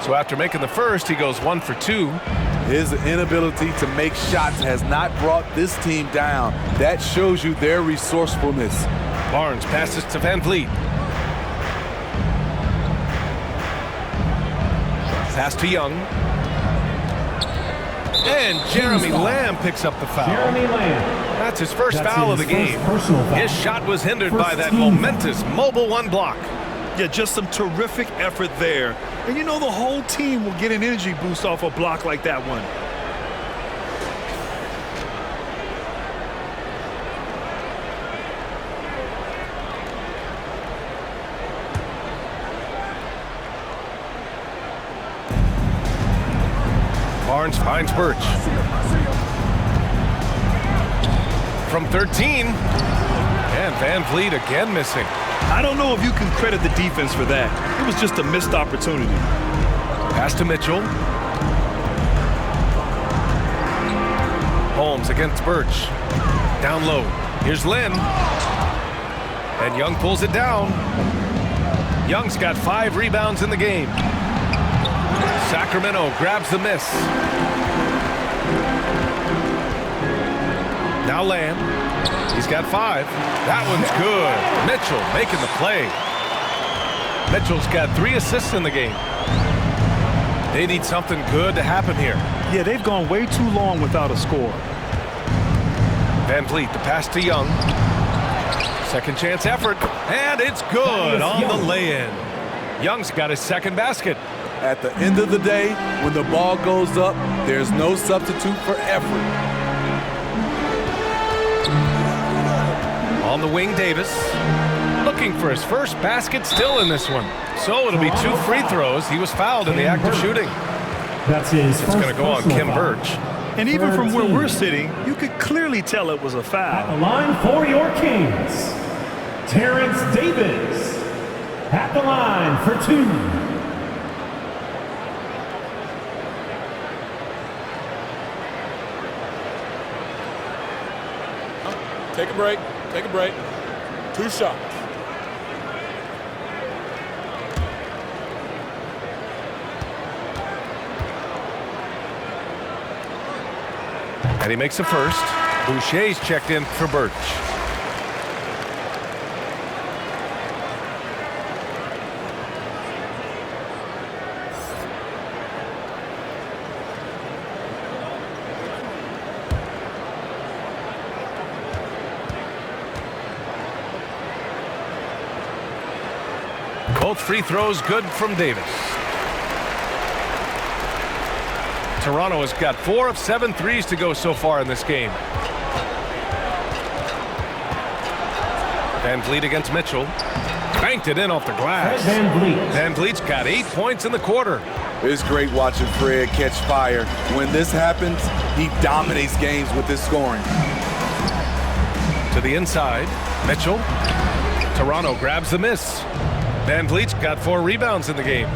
So after making the first, he goes 1 for 2. His inability to make shots has not brought this team down. That shows you their resourcefulness. Barnes passes to Van Vliet. Pass to Young. And Jeremy Lamb picks up the foul. Jeremy Lamb. That's his first foul of the game. His shot was hindered by that momentous mobile 1 block. Yeah, just some terrific effort there. And you know the whole team will get an energy boost off a block like that one. Barnes finds Birch. From 13. And Van Vliet again missing. I don't know if you can credit the defense for that. It was just a missed opportunity. Pass to Mitchell. Holmes against Birch. Down low. Here's Lynn. And Young pulls it down. Young's got 5 rebounds in the game. Sacramento grabs the miss. Now Lamb. He's got 5. That one's good. Mitchell making the play. Mitchell's got 3 assists in the game. They need something good to happen here. Yeah, they've gone way too long without a score. Van Vliet, the pass to Young. Second chance effort. And it's good on the lay-in. Young's got his second basket. At the end of the day, when the ball goes up, there's no substitute for effort. On the wing, Davis. Looking for his first basket still in this one. So it'll be 2 free throws. He was fouled in the act of shooting. That's his It's going to go on Kim Birch. And even from where we're sitting, you could clearly tell it was a At foul. the line for your Kings, Terrence Davis. At the line for 2. Take a break. Take a break. 2 shots. And he makes a first. Boucher's checked in for Birch. Both free throws good from Davis. Toronto has got 4 of 7 threes to go so far in this game. Van Vliet against Mitchell. Banked it in off the glass. Van Vliet's got 8 points in the quarter. It's great watching Fred catch fire. When this happens, he dominates games with his scoring. To the inside, Mitchell. Toronto grabs the miss. Van Vliet's got 4 rebounds in the game.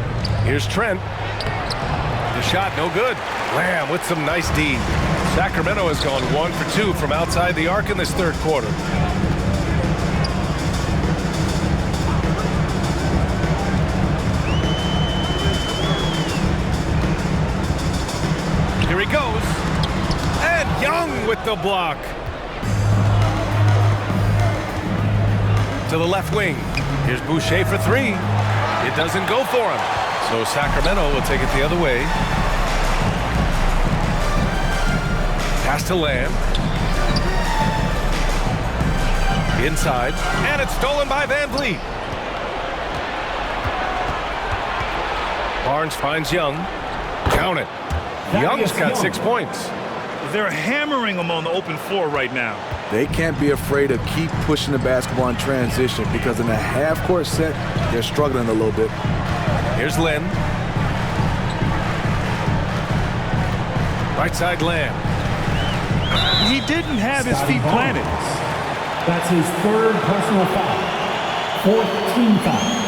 Here's Trent. The shot no good. Lamb with some nice D. Sacramento has gone 1 for 2 from outside the arc in this third quarter. Here he goes. And Young with the block. To the left wing. Here's Boucher for 3. It doesn't go for him. So Sacramento will take it the other way. Pass to Lamb. Inside. And it's stolen by Van Vliet. Barnes finds Young. Count it. Young's got 6 points. They're hammering him on the open floor right now. They can't be afraid to keep pushing the basketball in transition because in a half-court set, they're struggling a little bit. Here's Lynn. Right side Lamb. He didn't have his feet planted. That's his 3rd personal foul. 4th team foul.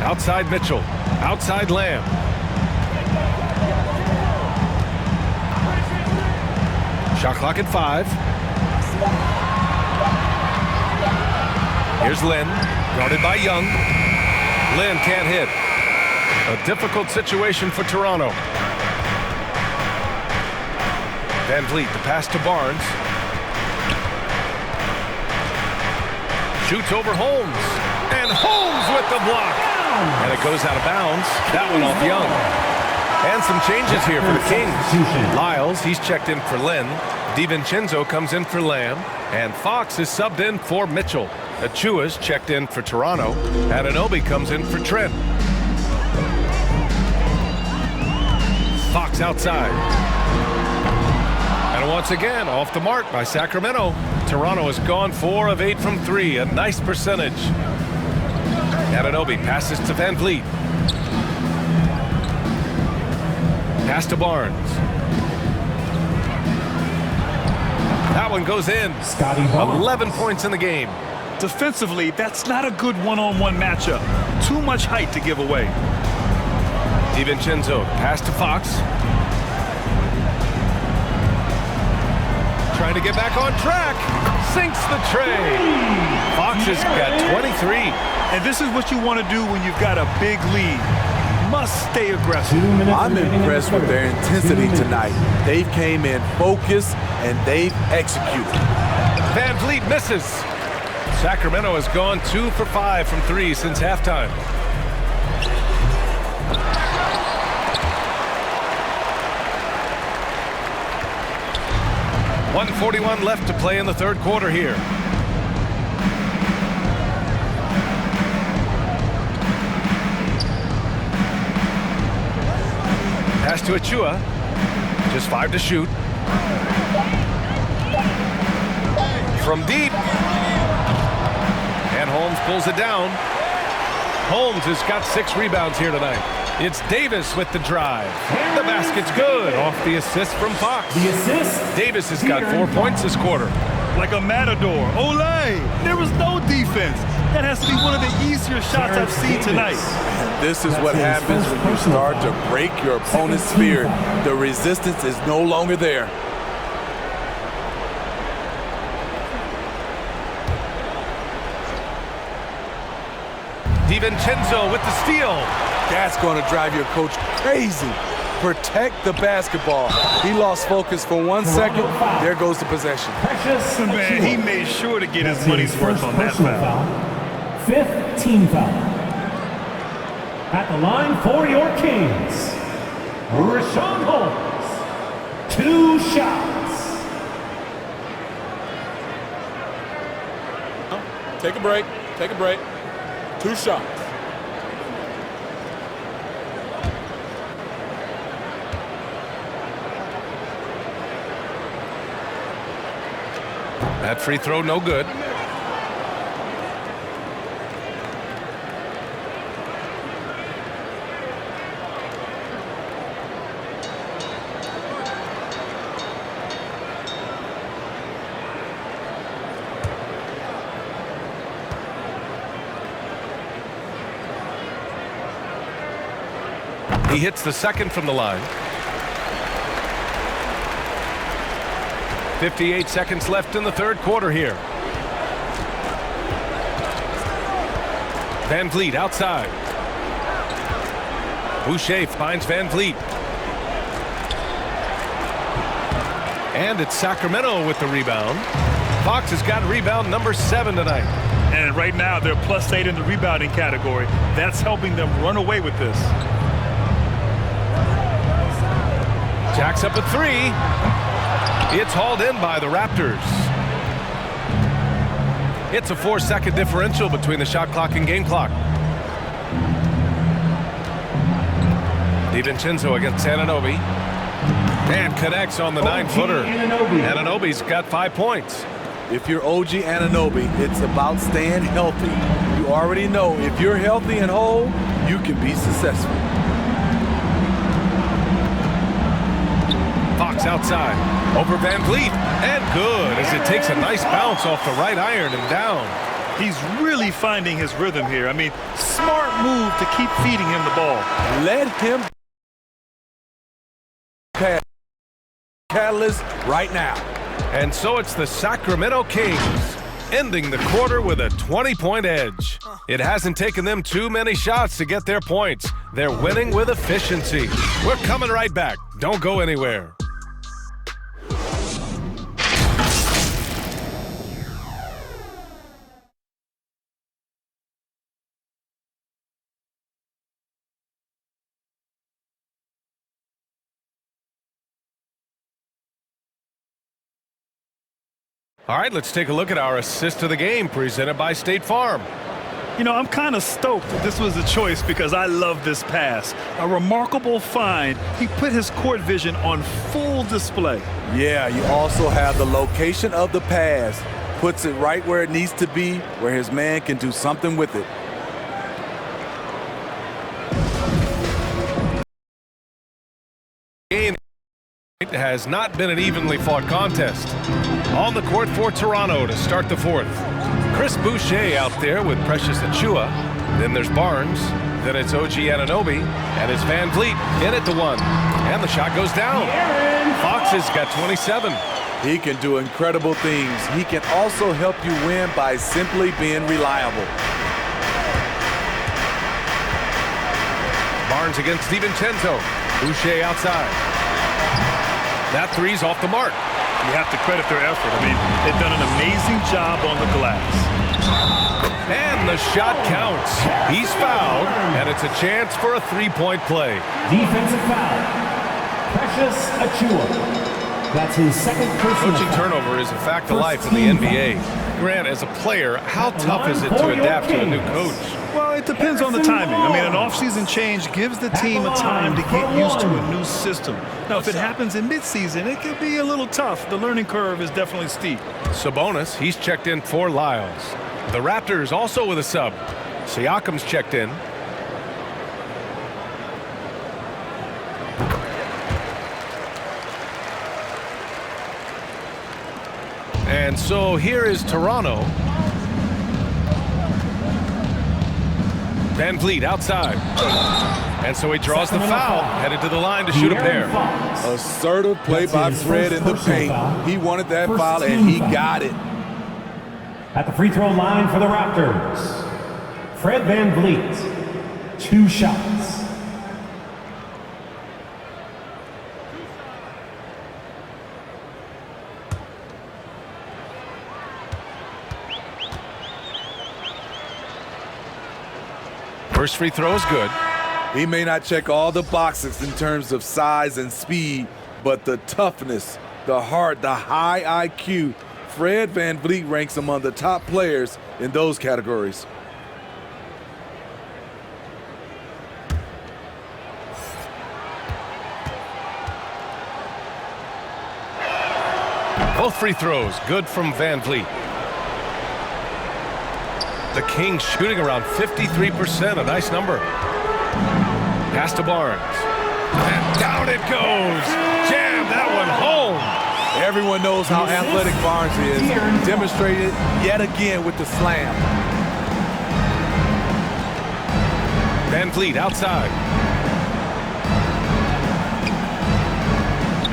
Outside Mitchell. Outside Lamb. Shot clock at 5. Here's Lynn. Guarded by Young. Lynn can't hit. A difficult situation for Toronto. Van Vliet, the pass to Barnes. Shoots over Holmes. And Holmes with the block. And it goes out of bounds. That one off Young. And some changes here for the Kings. Lyles, he's checked in for Lynn. DiVincenzo comes in for Lamb. And Fox is subbed in for Mitchell. Achua's checked in for Toronto. Anunoby comes in for Trent. Fox outside. And once again, off the mark by Sacramento. Toronto has gone 4 of 8 from 3. A nice percentage. Anunoby passes to Van Vliet. Pass to Barnes. That one goes in. 11 points in the game. Defensively, that's not a good one-on-one matchup. Too much height to give away. DiVincenzo, pass to Fox. Trying to get back on track. Sinks the tray. Fox has got 23. And this is what you want to do when you've got a big lead. Must stay aggressive. I'm impressed with their intensity tonight. They came in focused and they've executed. Van Vliet misses. Sacramento has gone 2 for 5 from 3 since halftime. .141 left to play in the third quarter here. Pass to Achua. Just 5 to shoot. From deep. And Holmes pulls it down. Holmes has got 6 rebounds here tonight. It's Davis with the drive. The basket's good off the assist from Fox. The assist. Davis has got 4 points this quarter. Like a matador. Olay! There was no defense. That has to be one of the easier shots I've seen tonight. This is what happens when you start to break your opponent's spirit. The resistance is no longer there. DiVincenzo with the steal. That's going to drive your coach crazy. Protect the basketball. He lost focus for 1 second. There goes the possession. Man, he made sure to get his money's worth on that foul. 5th team foul. At the line for your Kings, Richaun Holmes. 2 shots. Take a break. Take a break. 2 shots. That free throw, no good. He hits the second from the line. 58 seconds left in the third quarter here. Van Vliet outside. Boucher finds Van Vliet. And it's Sacramento with the rebound. Fox has got rebound number 7 tonight. And right now they're +8 in the rebounding category. That's helping them run away with this. Jacks up a 3. It's hauled in by the Raptors. It's a 4-second differential between the shot clock and game clock. DiVincenzo against Anunoby. And connects on the 9-footer. Anunoby's got 5 points. If you're OG Anunoby, it's about staying healthy. You already know if you're healthy and whole, you can be successful. Fox outside. Over Van Vliet. And good as it takes a nice bounce off the right iron and down. He's really finding his rhythm here. I mean, smart move to keep feeding him the ball. Let him pass. Catalyst right now. And so it's the Sacramento Kings ending the quarter with a 20-point edge. It hasn't taken them too many shots to get their points. They're winning with efficiency. We're coming right back. Don't go anywhere. All right, let's take a look at our assist of the game presented by State Farm. You know, I'm kind of stoked that this was a choice because I love this pass. A remarkable find. He put his court vision on full display. Yeah, you also have the location of the pass. Puts it right where it needs to be, where his man can do something with it. It has not been an evenly fought contest. On the court for Toronto to start the fourth. Chris Boucher out there with Precious Achiuwa. Then there's Barnes. Then it's OG Anunoby. And it's Van Vliet in at the 1. And the shot goes down. Fox has got 27. He can do incredible things. He can also help you win by simply being reliable. Barnes against DiVincenzo. Boucher outside. That three's off the mark. You have to credit their effort. I mean, they've done an amazing job on the glass. And the shot counts. He's fouled, and it's a chance for a 3-point play. Defensive foul. Precious Achiuwa. That's his second personal Coaching foul. turnover is a fact of life in the NBA. Grant, as a player, how tough is it to adapt to a new coach? Well, it depends on the timing. I mean, an off-season change gives the team a time to get used to a new system. Now, if it happens in mid-season, it could be a little tough. The learning curve is definitely steep. Sabonis, he's checked in for Lyles. The Raptors also with a sub. Siakam's checked in. And so here is Toronto. Van Vliet outside. And so he draws the foul, headed to the line to shoot a pair. Assertive play by Fred in the paint. He wanted that foul, and he got it. At the free throw line for the Raptors, Fred Van Vliet, 2 shots. First free throw is good. He may not check all the boxes in terms of size and speed, but the toughness, the heart, the high IQ, Fred VanVleet ranks among the top players in those categories. Both free throws, good from VanVleet. The Kings shooting around 53%, a nice number. Pass to Barnes. And down it goes. Jam that one home. Everyone knows how athletic Barnes is. Demonstrated yet again with the slam. VanVleet outside.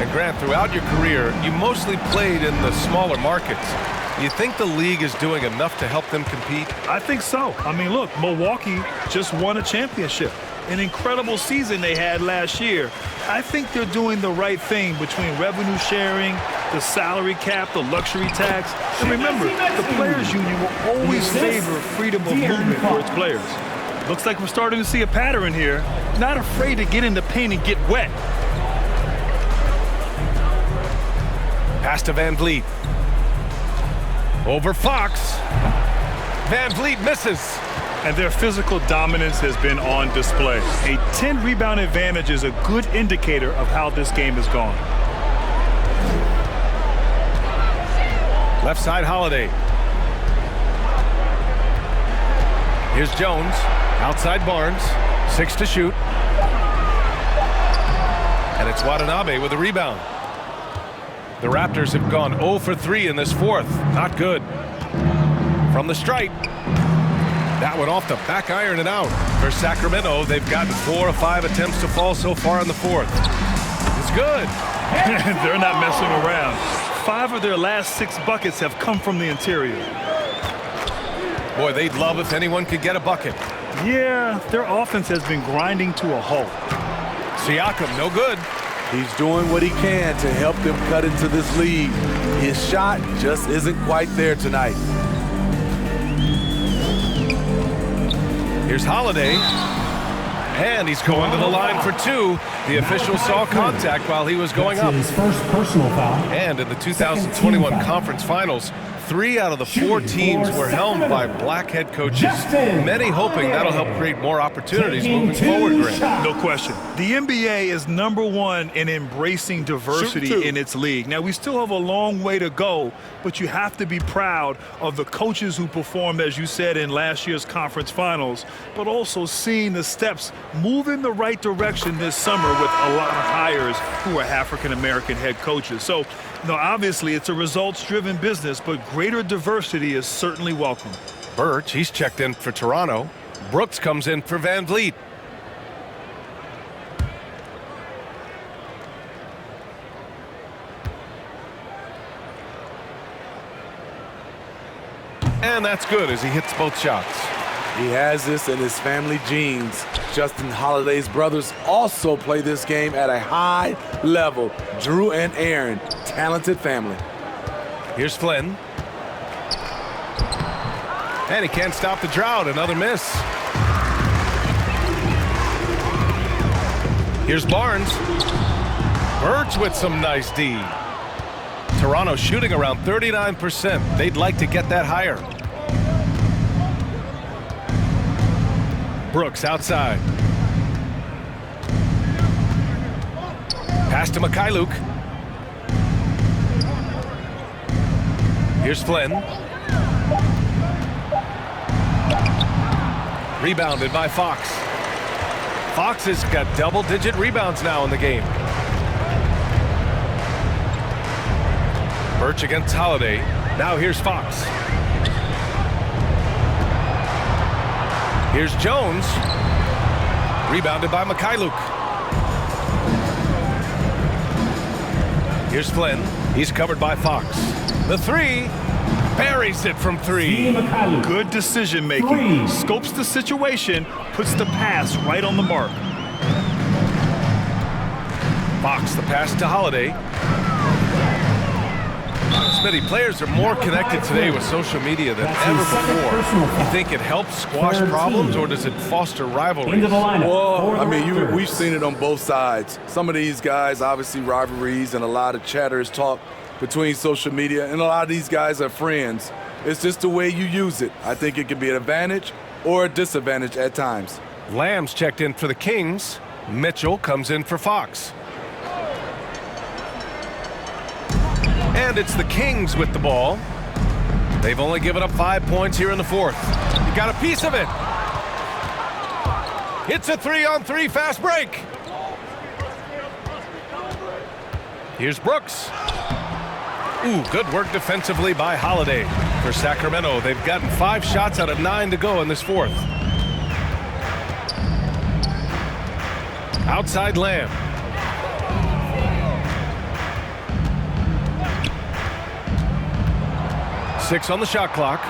And Grant, throughout your career, you mostly played in the smaller markets. You think the league is doing enough to help them compete? I think so. I mean, look, Milwaukee just won a championship. An incredible season they had last year. I think they're doing the right thing between revenue sharing, the salary cap, the luxury tax. And remember, the players' union will always favor freedom of movement for its players. Looks like we're starting to see a pattern here. Not afraid to get in the paint and get wet. Pass to VanVleet. Over Fox. VanVleet misses. And their physical dominance has been on display. A 10-rebound advantage is a good indicator of how this game has gone. Left side, Holiday. Here's Jones. Outside Barnes. 6 to shoot. And it's Watanabe with a rebound. The Raptors have gone 0 for 3 in this fourth. Not good. From the stripe. That one off the back iron and out. For Sacramento, they've gotten 4 of 5 attempts to fall so far in the fourth. It's good. They're not messing around. 5 of their last 6 buckets have come from the interior. Boy, they'd love if anyone could get a bucket. Yeah, their offense has been grinding to a halt. Siakam, no good. He's doing what he can to help them cut into this lead. His shot just isn't quite there tonight. Here's Holiday. And he's going to the line for 2. The official saw contact while he was going up. His first personal foul. And in the 2021 conference finals, 3 out of the 4 teams were helmed by black head coaches. Many hoping that'll help create more opportunities moving forward, Grant. No question. The NBA is #1 in embracing diversity in its league. Now, we still have a long way to go, but you have to be proud of the coaches who performed, as you said, in last year's conference finals, but also seeing the steps move in the right direction this summer with a lot of hires who are African-American head coaches. So, no, obviously, it's a results-driven business, but greater diversity is certainly welcome. Birch, he's checked in for Toronto. Brooks comes in for VanVleet. And that's good as he hits both shots. He has this in his family genes. Justin Holiday's brothers also play this game at a high level. Drew and Aaron, talented family. Here's Flynn. And he can't stop the drought, another miss. Here's Barnes. Birch with some nice D. Toronto shooting around 39%. They'd like to get that higher. Brooks outside. Pass to Mikhailuk. Here's Flynn. Rebounded by Fox. Fox has got double-digit rebounds now in the game. Birch against Holiday. Now here's Fox. Here's Jones. Rebounded by Mikhailuk. Here's Flynn. He's covered by Fox. The 3. Buries it from 3. Good decision making. Scopes the situation, puts the pass right on the mark. Fox, the pass to Holiday. Smitty, players are more connected today with social media than ever before. You think it helps squash problems, or does it foster rivalries? Well, I mean, we've seen it on both sides. Some of these guys, obviously rivalries and a lot of chatter is talk between social media, and a lot of these guys are friends. It's just the way you use it. I think it can be an advantage or a disadvantage at times. Lamb's checked in for the Kings. Mitchell comes in for Fox. And it's the Kings with the ball. They've only given up 5 points here in the fourth. You got a piece of it. It's a 3-on-3 fast break. Here's Brooks. Ooh, good work defensively by Holiday. For Sacramento, they've gotten 5 shots out of 9 to go in this fourth. Outside Lamb. Six on the shot clock.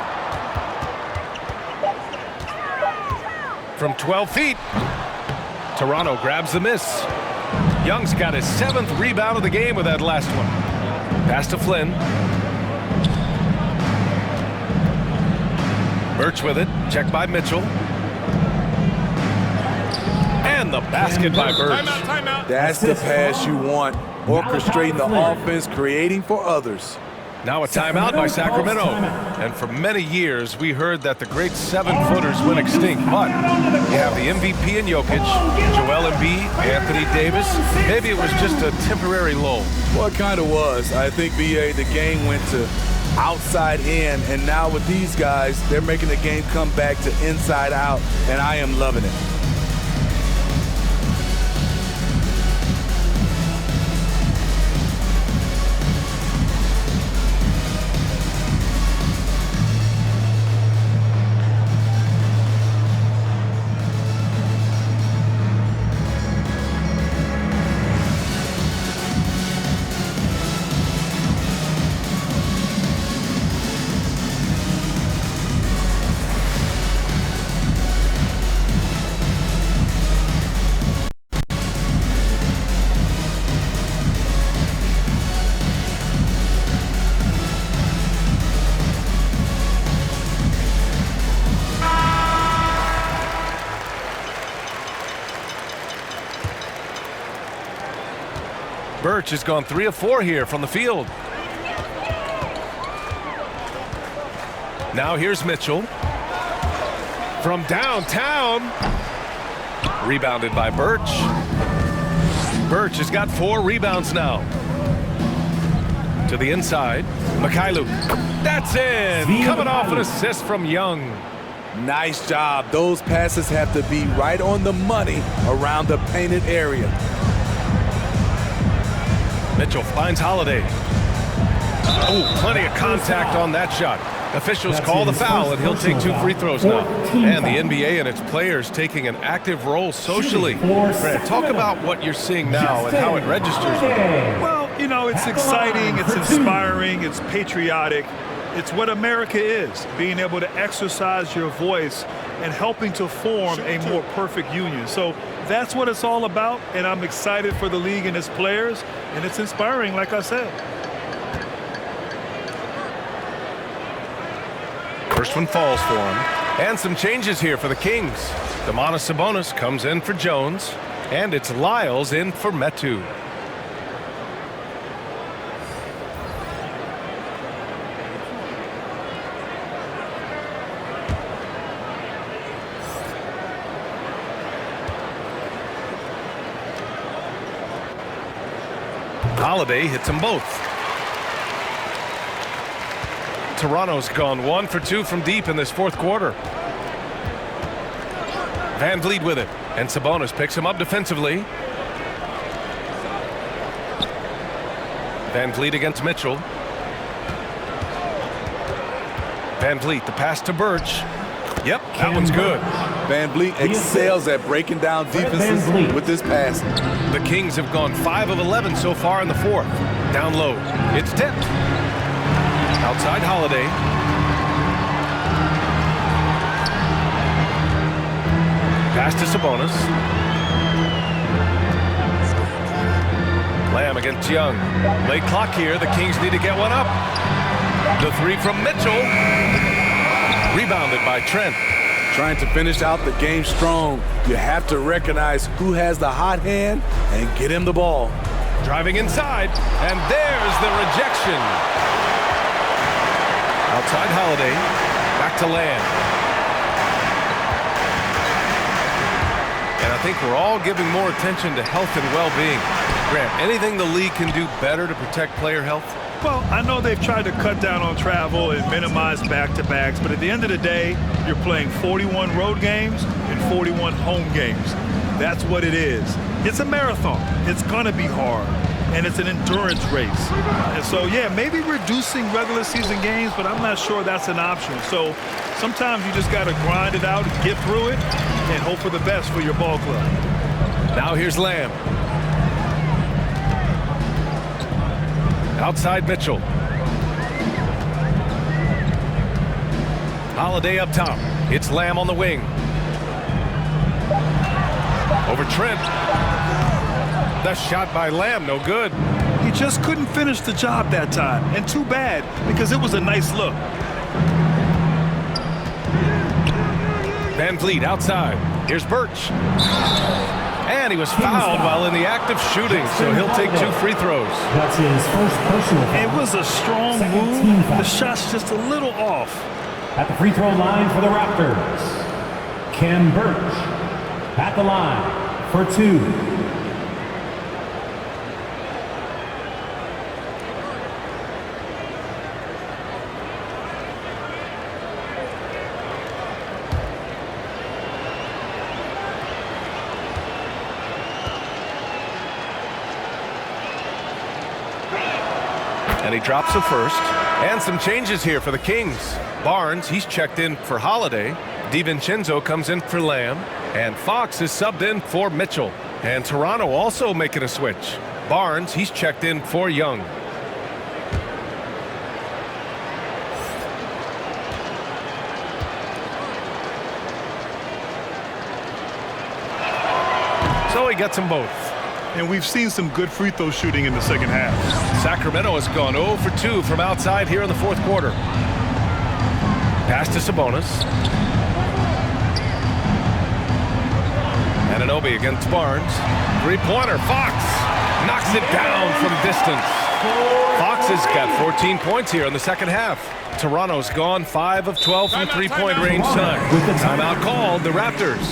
From 12 feet, Toronto grabs the miss. Young's got his 7th rebound of the game with that last one. Pass to Flynn. Birch with it. Check by Mitchell. And the basket by Birch. That's the pass you want. Orchestrating the offense, creating for others. Now a timeout by Sacramento. And for many years, we heard that the great 7-footers went extinct. But you have the MVP in Jokic, Joel Embiid, Anthony Davis. Maybe it was just a temporary lull. Well, it kind of was. I think, BA, the game went to outside in. And now with these guys, they're making the game come back to inside out. And I am loving it. Birch has gone 3 of 4 here from the field. Now here's Mitchell. From downtown. Rebounded by Birch. Birch has got 4 rebounds now. To the inside. Mikhailu. That's in. Coming off an assist from Young. Nice job. Those passes have to be right on the money around the painted area. Mitchell finds Holiday. Oh, plenty of contact on that shot. Officials call the foul, and he'll take 2 free throws now. And the NBA and its players taking an active role socially. Fred, talk about what you're seeing now and how it registers. Well, you know, it's exciting, it's inspiring, it's patriotic. It's what America is, being able to exercise your voice and helping to form a more perfect union. So that's what it's all about, and I'm excited for the league and its players, and it's inspiring, like I said. First one falls for him. And some changes here for the Kings. Domantas Sabonis comes in for Jones, and it's Lyles in for Metu. Holiday hits them both. Toronto's gone 1 for 2 from deep in this fourth quarter. Van Vliet with it, and Sabonis picks him up defensively. Van Vliet against Mitchell. Van Vliet, the pass to Birch. Yep, that one's good. Van Vliet excels at breaking down defenses with this pass. The Kings have gone 5 of 11 so far in the fourth. Down low, it's tipped. Outside Holiday. Pass to Sabonis. Lamb against Young. Late clock here. The Kings need to get one up. The 3 from Mitchell. Rebounded by Trent. Trying to finish out the game strong. You have to recognize who has the hot hand and get him the ball. Driving inside, and there's the rejection. Outside Holiday, back to Lamb. And I think we're all giving more attention to health and well-being. Grant, anything the league can do better to protect player health? Well, I know they've tried to cut down on travel and minimize back-to-backs, but at the end of the day, you're playing 41 road games and 41 home games. That's what it is. It's a marathon. It's going to be hard, and it's an endurance race. And so, yeah, maybe reducing regular season games, but I'm not sure that's an option. So sometimes you just got to grind it out, get through it, and hope for the best for your ball club. Now here's Lamb. Outside Mitchell. Holiday up top. It's Lamb on the wing. Over Trent. The shot by Lamb, no good. He just couldn't finish the job that time, and too bad, because it was a nice look. Van Vliet outside. Here's Birch. And he was fouled while in the act of shooting, so he'll take 2 free throws. That's his first personal foul. It was a strong move. The shot's just a little off. At the free throw line for the Raptors, Ken Birch at the line for 2. And he drops the first. And some changes here for the Kings. Barnes, he's checked in for Holiday. DiVincenzo comes in for Lamb. And Fox is subbed in for Mitchell. And Toronto also making a switch. Barnes, he's checked in for Young. So he gets them both. And we've seen some good free throw shooting in the second half. Sacramento has gone 0 for 2 from outside here in the fourth quarter. Pass to Sabonis. Anunoby against Barnes. Three-pointer. Fox knocks it down from distance. Fox has got 14 points here in the second half. Toronto's gone 5 of 12 from three-point range tonight. Timeout called the Raptors.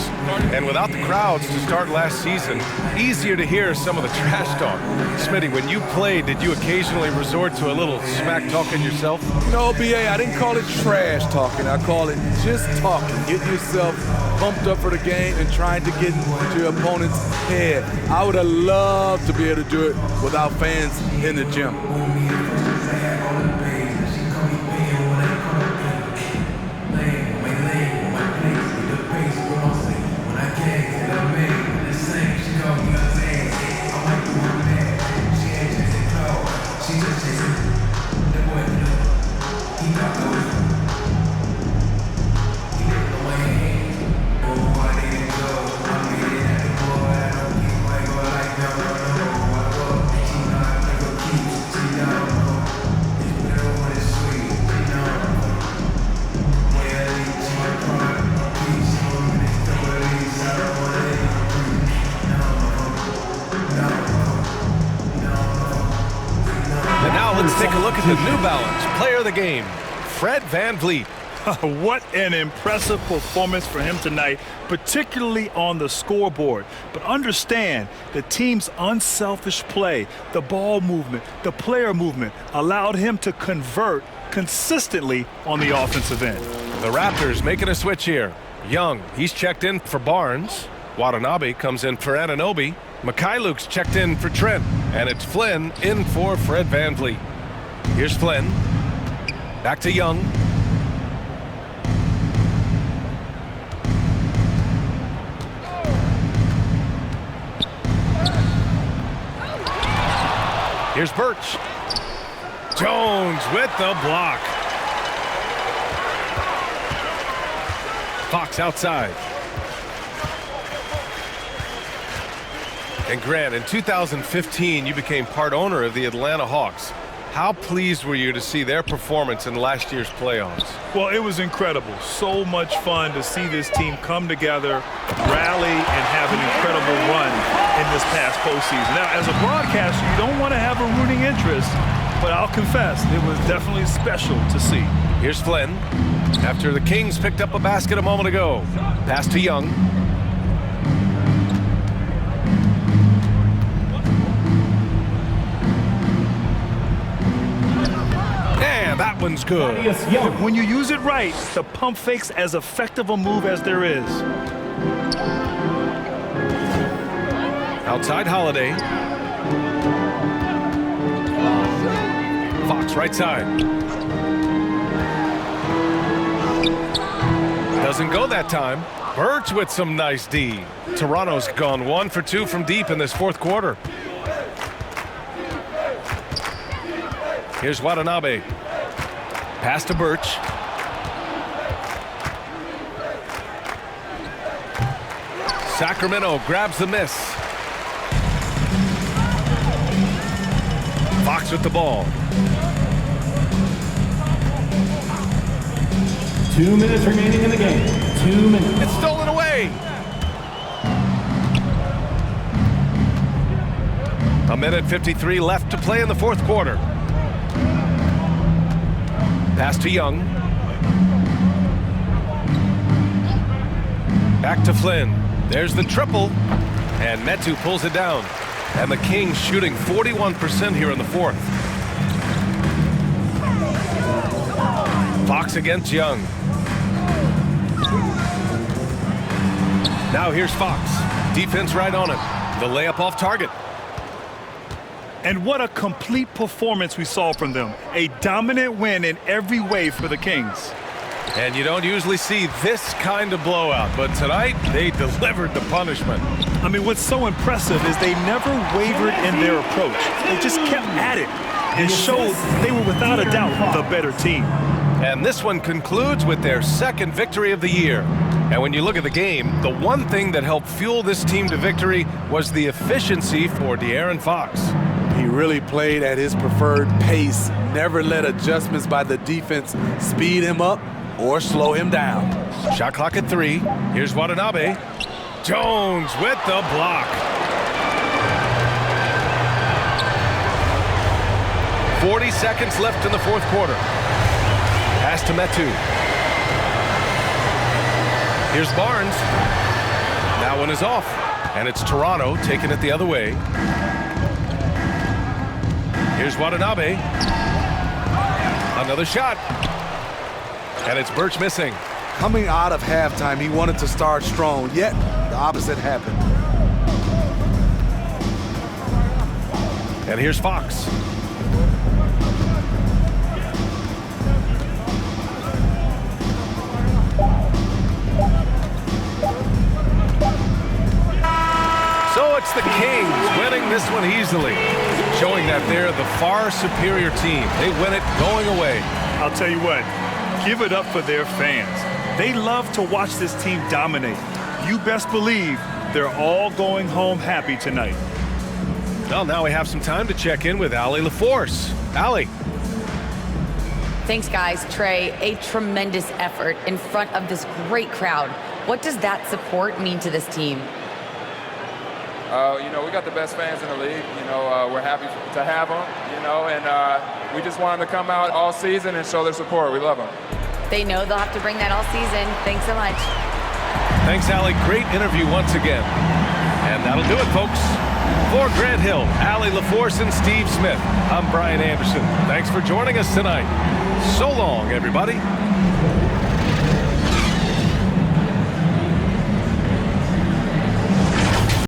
And without the crowds to start last season, easier to hear some of the trash talk. Smitty, when you played, did you occasionally resort to a little smack talking yourself? No, BA, I didn't call it trash talking. I call it just talking. Getting yourself pumped up for the game and trying to get into your opponent's head. I would have loved to be able to do it without fans in the gym. Let's take a look at the New Balance player of the game, Fred VanVleet. What an impressive performance for him tonight, particularly on the scoreboard. But understand, the team's unselfish play, the ball movement, the player movement allowed him to convert consistently on the offensive end. The Raptors making a switch here. Young, he's checked in for Barnes. Watanabe comes in for Anunoby. Mikhailuk's checked in for Trent. And it's Flynn in for Fred VanVleet. Here's Flynn. Back to Young. Here's Birch. Jones with the block. Fox outside. And Grant, in 2015, you became part owner of the Atlanta Hawks. How pleased were you to see their performance in last year's playoffs? Well, it was incredible. So much fun to see this team come together, rally, and have an incredible run. in this past postseason. Now, as a broadcaster, you don't want to have a rooting interest, but I'll confess, it was definitely special to see. Here's Flynn. After the Kings picked up a basket a moment ago. Pass to Young. And that one's good. When you use it right, the pump fake's as effective a move as there is. Outside Holiday. Fox right side. Doesn't go that time. Birch with some nice D. Toronto's gone 1 for 2 from deep in this fourth quarter. Here's Watanabe. Pass to Birch. Sacramento grabs the miss. Fox with the ball. 2 minutes remaining in the game. 2 minutes. It's stolen away. A minute 53 left to play in the fourth quarter. Pass to Young. Back to Flynn. There's the triple. And Metu pulls it down. And the Kings shooting 41% here in the fourth. Fox against Young. Now here's Fox. Defense right on it. The layup off target. And what a complete performance we saw from them. A dominant win in every way for the Kings. And you don't usually see this kind of blowout, but tonight they delivered the punishment. I mean, what's so impressive is they never wavered in their approach. They just kept at it and showed they were without a doubt the better team. And this one concludes with their second victory of the year. And when you look at the game, the one thing that helped fuel this team to victory was the efficiency for De'Aaron Fox. He really played at his preferred pace, never let adjustments by the defense speed him up or slow him down. Shot clock at 3. Here's Watanabe. Jones with the block. 40 seconds left in the fourth quarter. Pass to Metu. Here's Barnes. That one is off. And it's Toronto taking it the other way. Here's Watanabe. Another shot. And it's Birch missing. Coming out of halftime, he wanted to start strong, yet the opposite happened. And here's Fox. So it's the Kings winning this one easily, showing that they're the far superior team. They win it going away. I'll tell you what, give it up for their fans. They love to watch this team dominate. You best believe they're all going home happy tonight. Well, now we have some time to check in with Allie LaForce. Allie. Thanks, guys. Trey, a tremendous effort in front of this great crowd. What does that support mean to this team? You know, we got the best fans in the league. You know, we're happy to have them, you know, and we just want them to come out all season and show their support. We love them. They know they'll have to bring that all season. Thanks so much. Thanks, Allie. Great interview once again. And that'll do it, folks. For Grant Hill, Allie LaForce, and Steve Smith, I'm Brian Anderson. Thanks for joining us tonight. So long, everybody.